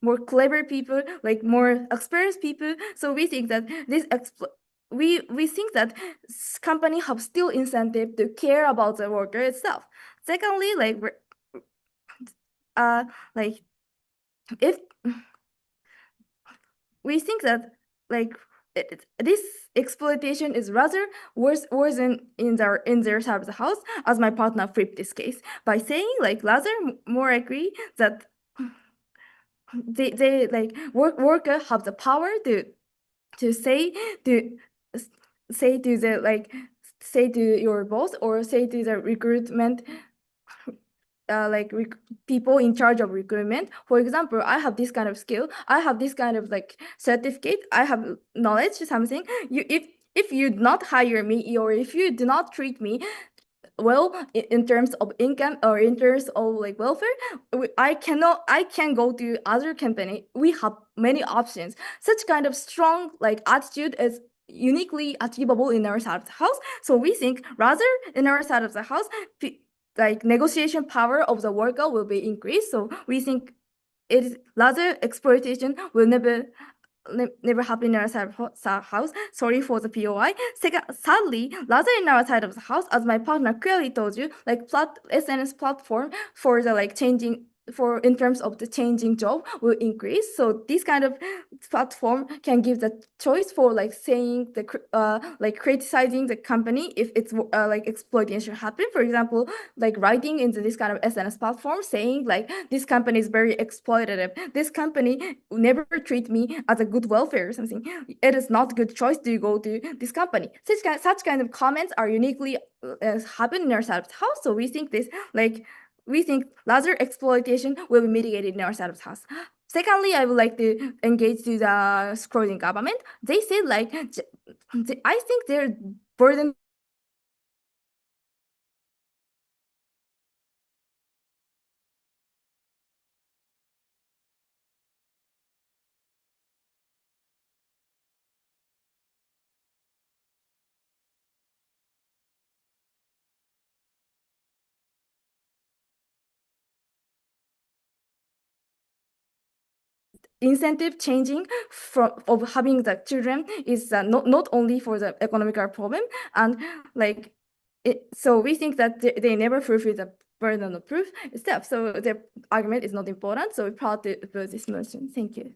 more clever people, like more experienced people. So we think that this we think that company have still incentive to care about the worker itself. Secondly, like if we think that like this exploitation is rather worse in their side of the house, as my partner flipped this case by saying like rather more agree that they like worker have the power to say to the like say to your boss or say to the recruitment people in charge of recruitment. For example, I have this kind of skill, I have this kind of like certificate, I have knowledge, something. If you do not hire me or if you do not treat me well in terms of income or in terms of like welfare, I can go to other company. We have many options. Such kind of strong like attitude is uniquely achievable in our side of the house. So we think rather in our side of the house, like negotiation power of the worker will be increased. So we think it is rather exploitation will never happen in our side of the house. Sorry for the POI. Sadly, rather in our side of the house, as my partner clearly told you, like SNS platform for the like changing for in terms of the changing job will increase. So this kind of platform can give the choice for like saying the like criticizing the company if it's like exploitation happen. For example, like writing into this kind of SNS platform saying like this company is very exploitative. This company never treat me as a good welfare or something. It is not good choice to go to this company. Such kind of comments are uniquely happen in our side of the house. So we think this like. We think larger exploitation will be mitigated in our side of the house. Secondly, I would like to engage to the scrolling government. They said like, I think their burden incentive changing of having the children is not only for the economical problem and like so we think that they never fulfill the burden of proof itself. So their argument is not important. So we're proud to oppose this motion. Thank you.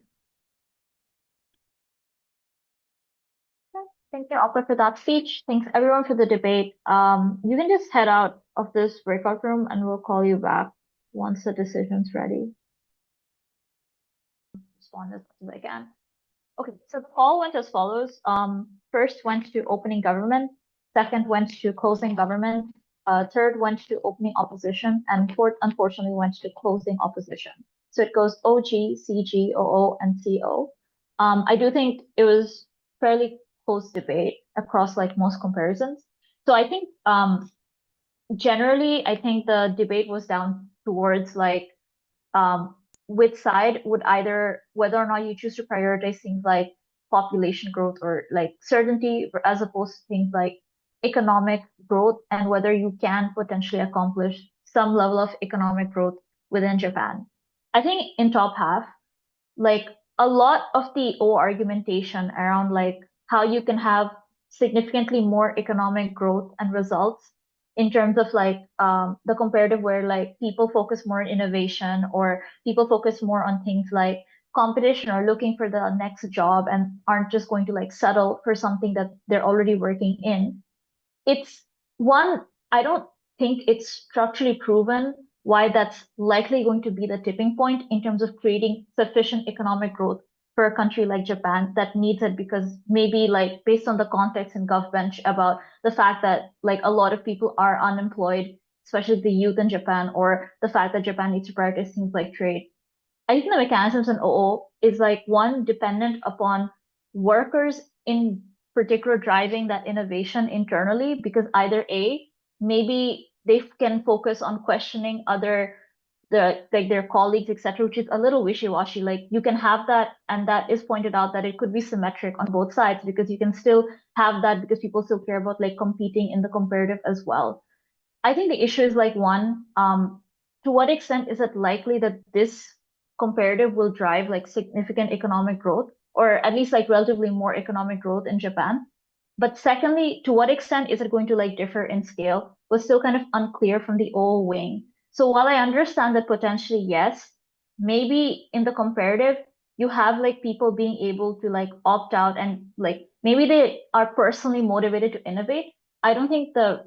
Thank you, Alfred, for that speech. Thanks everyone for the debate. You can just head out of this breakout room and we'll call you back once the decision's ready. Respond as much as I can. Okay, so the call went as follows. First went to opening government, second went to closing government, third went to opening opposition, and fourth, unfortunately, went to closing opposition. So it goes OG, CG, OO, and CO. I do think it was fairly close debate across like most comparisons. So I think generally, I think the debate was down towards like which side would either whether or not you choose to prioritize things like population growth or like certainty as opposed to things like economic growth and whether you can potentially accomplish some level of economic growth within Japan. I think in top half, like a lot of the argumentation around like how you can have significantly more economic growth and results in terms of like the comparative where like people focus more on innovation or people focus more on things like competition or looking for the next job and aren't just going to like settle for something that they're already working in. It's one, I don't think it's structurally proven why that's likely going to be the tipping point in terms of creating sufficient economic growth for a country like Japan that needs it, because maybe like based on the context in GovBench about the fact that like a lot of people are unemployed, especially the youth in Japan, or the fact that Japan needs to prioritize things like trade. I think the mechanisms in OO is like one dependent upon workers in particular driving that innovation internally, because either A, maybe they can focus on questioning their colleagues, etc., which is a little wishy-washy. Like you can have that, and that is pointed out that it could be symmetric on both sides, because you can still have that because people still care about like competing in the comparative as well. I think the issue is like one, to what extent is it likely that this comparative will drive like significant economic growth, or at least like relatively more economic growth in Japan? But secondly, to what extent is it going to like differ in scale was still kind of unclear from the O wing. So while I understand that potentially yes, maybe in the comparative, you have like people being able to like opt out and like maybe they are personally motivated to innovate. I don't think the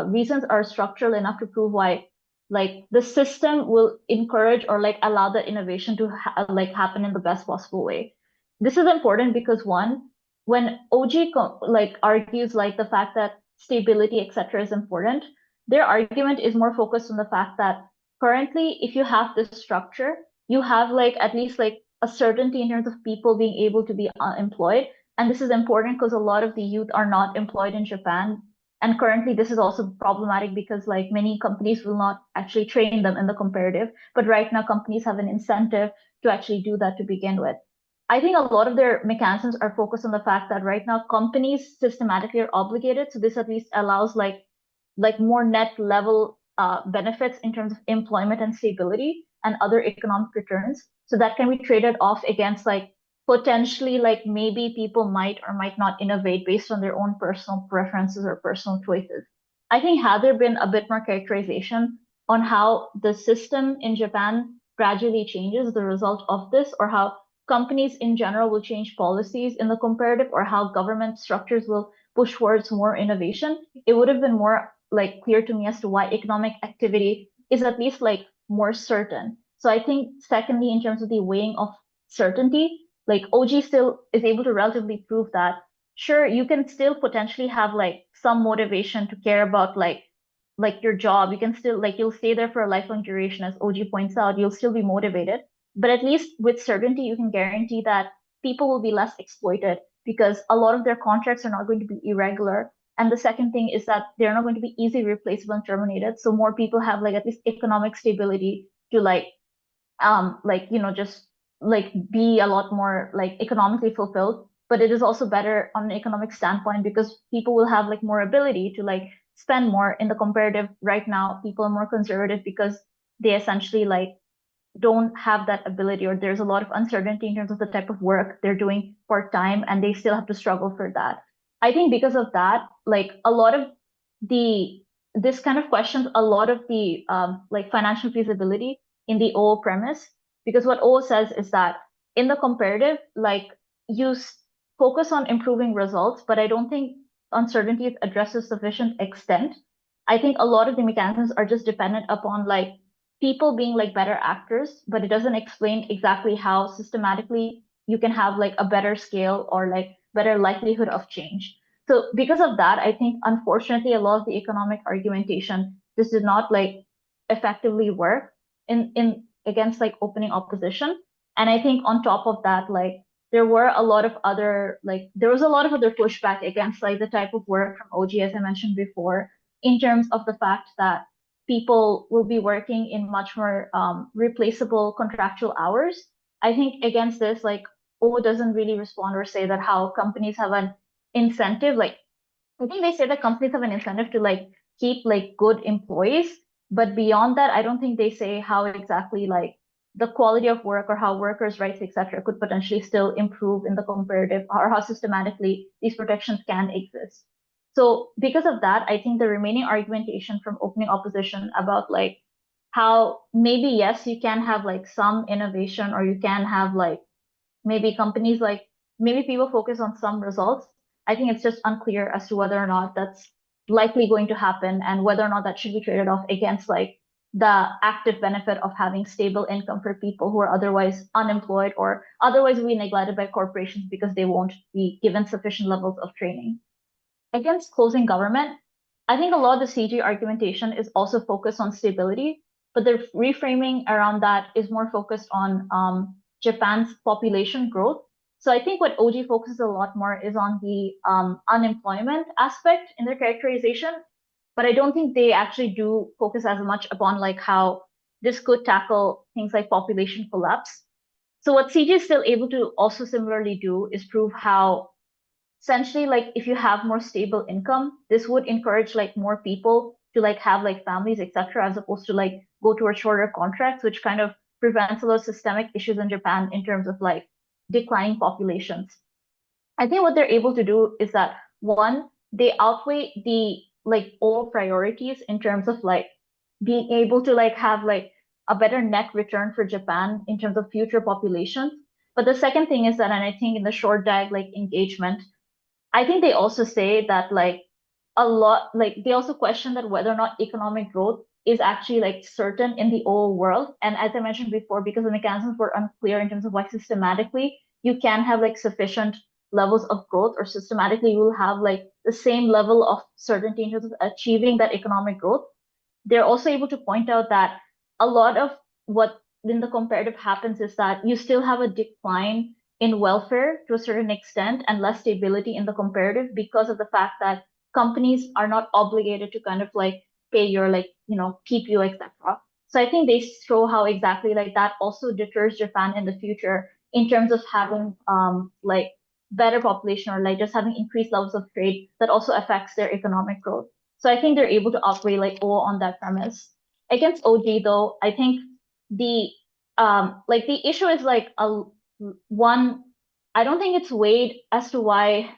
reasons are structural enough to prove why like the system will encourage or like allow the innovation to happen in the best possible way. This is important because one, when OG like argues like the fact that stability, etc., is important, their argument is more focused on the fact that currently, if you have this structure, you have like at least like a certainty in terms of people being able to be employed. And this is important because a lot of the youth are not employed in Japan. And currently, this is also problematic because like many companies will not actually train them in the comparative. But right now, companies have an incentive to actually do that to begin with. I think a lot of their mechanisms are focused on the fact that right now companies systematically are obligated. So this at least allows like more net level benefits in terms of employment and stability and other economic returns. So that can be traded off against like potentially like maybe people might or might not innovate based on their own personal preferences or personal choices. I think had there been a bit more characterization on how the system in Japan gradually changes as a result of this, or how companies in general will change policies in the comparative, or how government structures will push towards more innovation, it would have been more like clear to me as to why economic activity is at least like more certain. So I think secondly, in terms of the weighing of certainty, like OG still is able to relatively prove that sure, you can still potentially have like some motivation to care about like your job. You can still like you'll stay there for a lifelong duration, as OG points out, you'll still be motivated. But at least with certainty, you can guarantee that people will be less exploited because a lot of their contracts are not going to be irregular. And the second thing is that they're not going to be easily replaceable and terminated. So more people have like at least economic stability to just like be a lot more like economically fulfilled. But it is also better on an economic standpoint because people will have like more ability to like spend more in the comparative. Right now, people are more conservative because they essentially like don't have that ability, or there's a lot of uncertainty in terms of the type of work they're doing part-time, and they still have to struggle for that. I think because of that, like a lot of this kind of questions a lot of the like financial feasibility in the O premise, because what O says is that in the comparative, like you focus on improving results, but I don't think uncertainty is addressed to sufficient extent. I think a lot of the mechanisms are just dependent upon like people being like better actors, but it doesn't explain exactly how systematically you can have like a better scale or like better likelihood of change. So because of that, I think unfortunately a lot of the economic argumentation just did not like effectively work in against like opening opposition. And I think on top of that, like there was a lot of other pushback against like the type of work from OG, as I mentioned before, in terms of the fact that people will be working in much more replaceable contractual hours. I think against this, like O doesn't really respond or say that how companies have an incentive. Like I think they say that companies have an incentive to like keep like good employees, but beyond that, I don't think they say how exactly like the quality of work or how workers' rights, etc., could potentially still improve in the comparative, or how systematically these protections can exist. So because of that, I think the remaining argumentation from opening opposition about like how maybe yes, you can have like some innovation, or you can have like maybe companies like maybe people focus on some results. I think it's just unclear as to whether or not that's likely going to happen, and whether or not that should be traded off against like the active benefit of having stable income for people who are otherwise unemployed or otherwise will be neglected by corporations because they won't be given sufficient levels of training. Against closing government, I think a lot of the CG argumentation is also focused on stability, but the reframing around that is more focused on Japan's population growth. So I think what OG focuses a lot more is on the unemployment aspect in their characterization, but I don't think they actually do focus as much upon like how this could tackle things like population collapse. So what CG is still able to also similarly do is prove how essentially like if you have more stable income, this would encourage like more people to like have like families, etc., as opposed to like go towards shorter contracts, which kind of prevents a lot of systemic issues in Japan in terms of like declining populations. I think what they're able to do is that one, they outweigh the like old priorities in terms of like being able to like have like a better net return for Japan in terms of future populations. But the second thing is that, and I think in the short diag like engagement, I think they also say that like a lot, like they also question that whether or not economic growth is actually like certain in the old world. And as I mentioned before, because the mechanisms were unclear in terms of why systematically you can have like sufficient levels of growth, or systematically you will have like the same level of certainty in terms of achieving that economic growth. They're also able to point out that a lot of what in the comparative happens is that you still have a decline in welfare to a certain extent and less stability in the comparative because of the fact that companies are not obligated to kind of like pay your like, you know, keep you, etc. So I think they show how exactly like that also deters Japan in the future in terms of having like better population, or like just having increased levels of trade that also affects their economic growth. So I think they're able to operate like all on that premise. Against OG though, I think the like the issue is like one, I don't think it's weighed as to why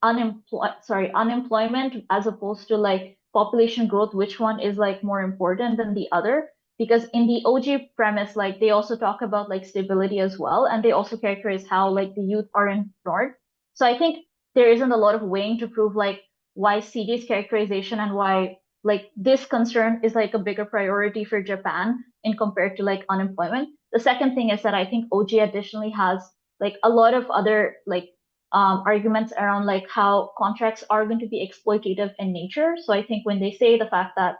unemployment as opposed to like population growth, which one is like more important than the other. Because in the OG premise, like they also talk about like stability as well, and they also characterize how like the youth are ignored. So I think there isn't a lot of weighing to prove like why CJ's characterization and why like this concern is like a bigger priority for Japan in compared to like unemployment. The second thing is that I think OG additionally has like a lot of other like arguments around like how contracts are going to be exploitative in nature. So I think when they say the fact that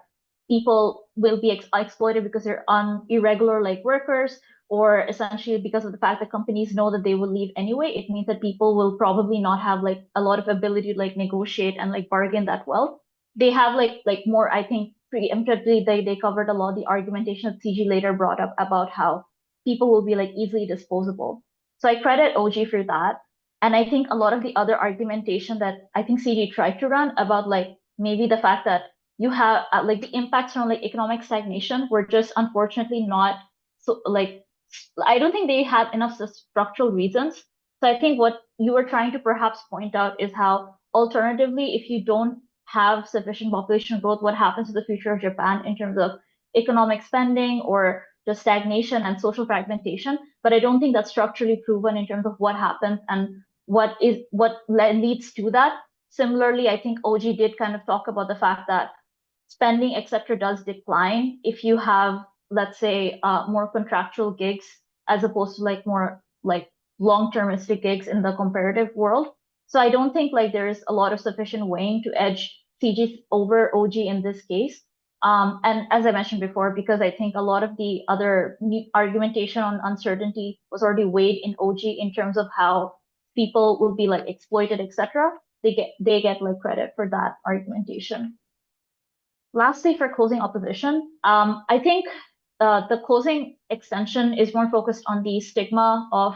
people will be exploited because they're irregular like workers, or essentially because of the fact that companies know that they will leave anyway, it means that people will probably not have like a lot of ability to like negotiate and like bargain that well. They have like more, I think preemptively they covered a lot of the argumentation that CG later brought up about how people will be like easily disposable. So I credit OG for that. And I think a lot of the other argumentation that I think CG tried to run about like maybe the fact that you have like the impacts from like economic stagnation were just unfortunately not so like, I don't think they had enough structural reasons. So I think what you were trying to perhaps point out is how alternatively, if you don't have sufficient population growth, what happens to the future of Japan in terms of economic spending or just stagnation and social fragmentation. But I don't think that's structurally proven in terms of what happens and what leads to that. Similarly, I think OG did kind of talk about the fact that spending, etc., does decline if you have, let's say, more contractual gigs as opposed to like more like long-termistic gigs in the comparative world. So I don't think like there is a lot of sufficient weighing to edge CG over OG in this case. And as I mentioned before, because I think a lot of the other argumentation on uncertainty was already weighed in OG in terms of how people will be like exploited, etc. They get like credit for that argumentation. Lastly, for closing opposition, I think the closing extension is more focused on the stigma of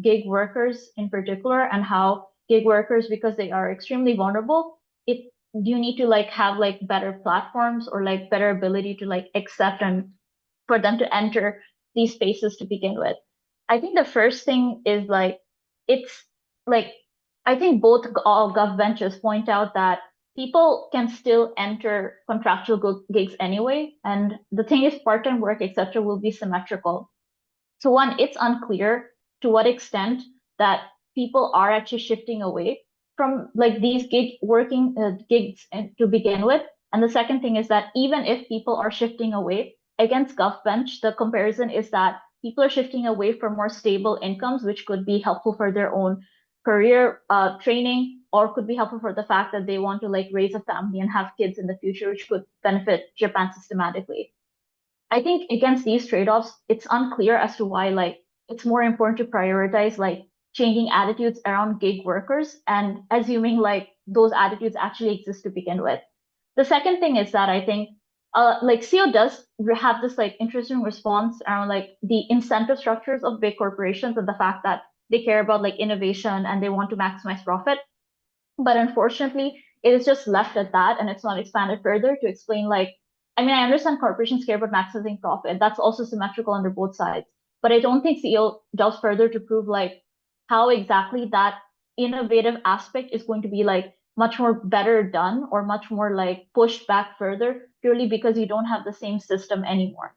gig workers in particular, and how gig workers, because they are extremely vulnerable, you need to like have like better platforms or like better ability to like accept and for them to enter these spaces to begin with. I think the first thing is like, it's like, I think both all gov benches point out that people can still enter contractual gigs anyway. And the thing is part-time work, etc., will be symmetrical. So one, it's unclear to what extent that people are actually shifting away from like these gigs to begin with. And the second thing is that even if people are shifting away against GovBench, the comparison is that people are shifting away from more stable incomes, which could be helpful for their own career training, or could be helpful for the fact that they want to like raise a family and have kids in the future, which could benefit Japan systematically. I think against these trade-offs, it's unclear as to why like it's more important to prioritize like changing attitudes around gig workers and assuming like those attitudes actually exist to begin with. The second thing is that I think like CEO does have this like interesting response around like the incentive structures of big corporations and the fact that they care about like innovation and they want to maximize profit. But unfortunately, it is just left at that and it's not expanded further to explain like, I mean, I understand corporations care about maximizing profit. That's also symmetrical under both sides. But I don't think CEO delves further to prove like how exactly that innovative aspect is going to be like much more better done or much more like pushed back further purely because you don't have the same system anymore.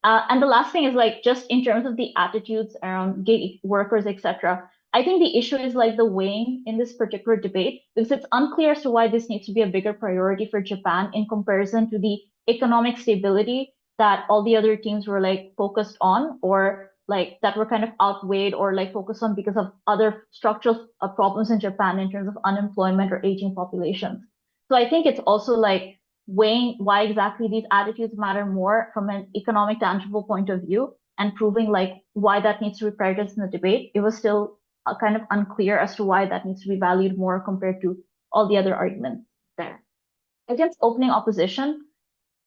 And the last thing is like just in terms of the attitudes around gig workers, etc. I think the issue is like the weighing in this particular debate because it's unclear as to why this needs to be a bigger priority for Japan in comparison to the economic stability that all the other teams were like focused on or like that were kind of outweighed or like focused on because of other structural problems in Japan in terms of unemployment or aging populations. So I think it's also like weighing why exactly these attitudes matter more from an economic tangible point of view and proving like why that needs to be prioritized in the debate. It was still kind of unclear as to why that needs to be valued more compared to all the other arguments there. Against opening opposition,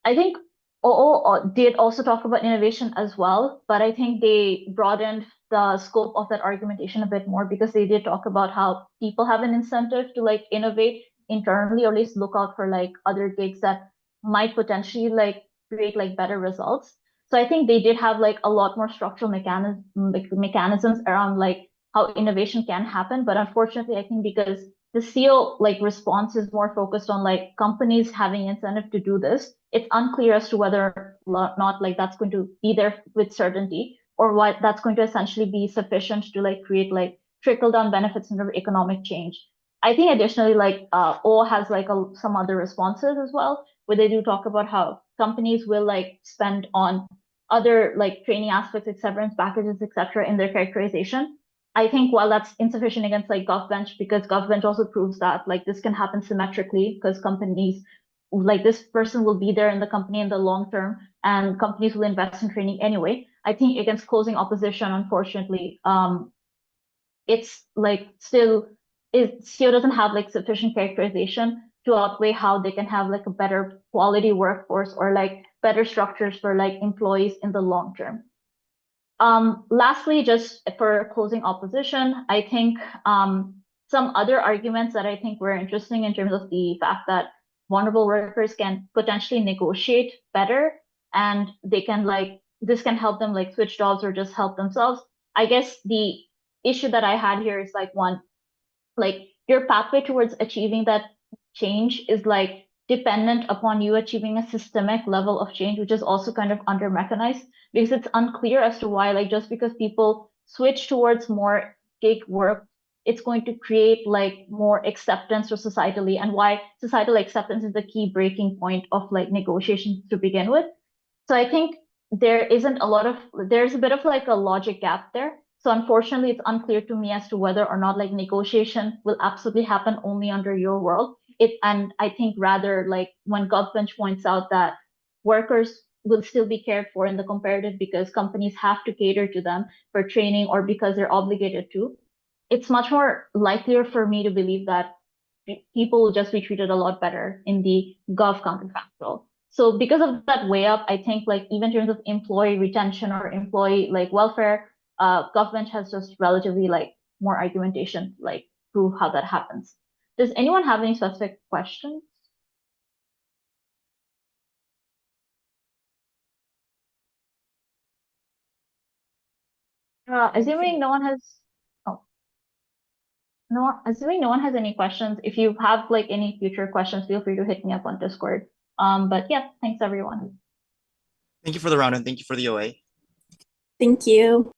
I think OO did also talk about innovation as well, but I think they broadened the scope of that argumentation a bit more because they did talk about how people have an incentive to like innovate internally or at least look out for like other gigs that might potentially like create like better results. So I think they did have like a lot more structural mechanisms around like how innovation can happen. But unfortunately, I think because the CEO like response is more focused on like companies having incentive to do this, it's unclear as to whether or not like that's going to be there with certainty or what that's going to essentially be sufficient to like create like trickle down benefits in terms of economic change. I think additionally, like O has like some other responses as well, where they do talk about how companies will like spend on other like training aspects, like severance packages, etc., in their characterization. I think while that's insufficient against like GovBench, because GovBench also proves that like this can happen symmetrically because companies like this person will be there in the company in the long term and companies will invest in training anyway. I think against closing opposition, unfortunately, it's like still CEO doesn't have like sufficient characterization to outweigh how they can have like a better quality workforce or like better structures for like employees in the long term. Lastly, just for closing opposition, I think some other arguments that I think were interesting in terms of the fact that vulnerable workers can potentially negotiate better and they can like, this can help them like switch jobs or just help themselves. I guess the issue that I had here is like one, like your pathway towards achieving that change is like dependent upon you achieving a systemic level of change, which is also kind of under mechanized because it's unclear as to why, like just because people switch towards more gig work, it's going to create like more acceptance for societally and why societal acceptance is the key breaking point of like negotiations to begin with. So I think there's a bit of like a logic gap there. So unfortunately, it's unclear to me as to whether or not like negotiation will absolutely happen only under your world. And I think rather like when GovBench points out that workers will still be cared for in the comparative because companies have to cater to them for training or because they're obligated to, it's much more likelier for me to believe that people will just be treated a lot better in the Gov counterfactual. So because of that way up, I think like even in terms of employee retention or employee like welfare, GovBench has just relatively like more argumentation like prove how that happens. Does anyone have any specific questions? Assuming no one has assuming no one has any questions, if you have like any future questions, feel free to hit me up on Discord. But yeah, thanks everyone. Thank you for the round and thank you for the OA. Thank you.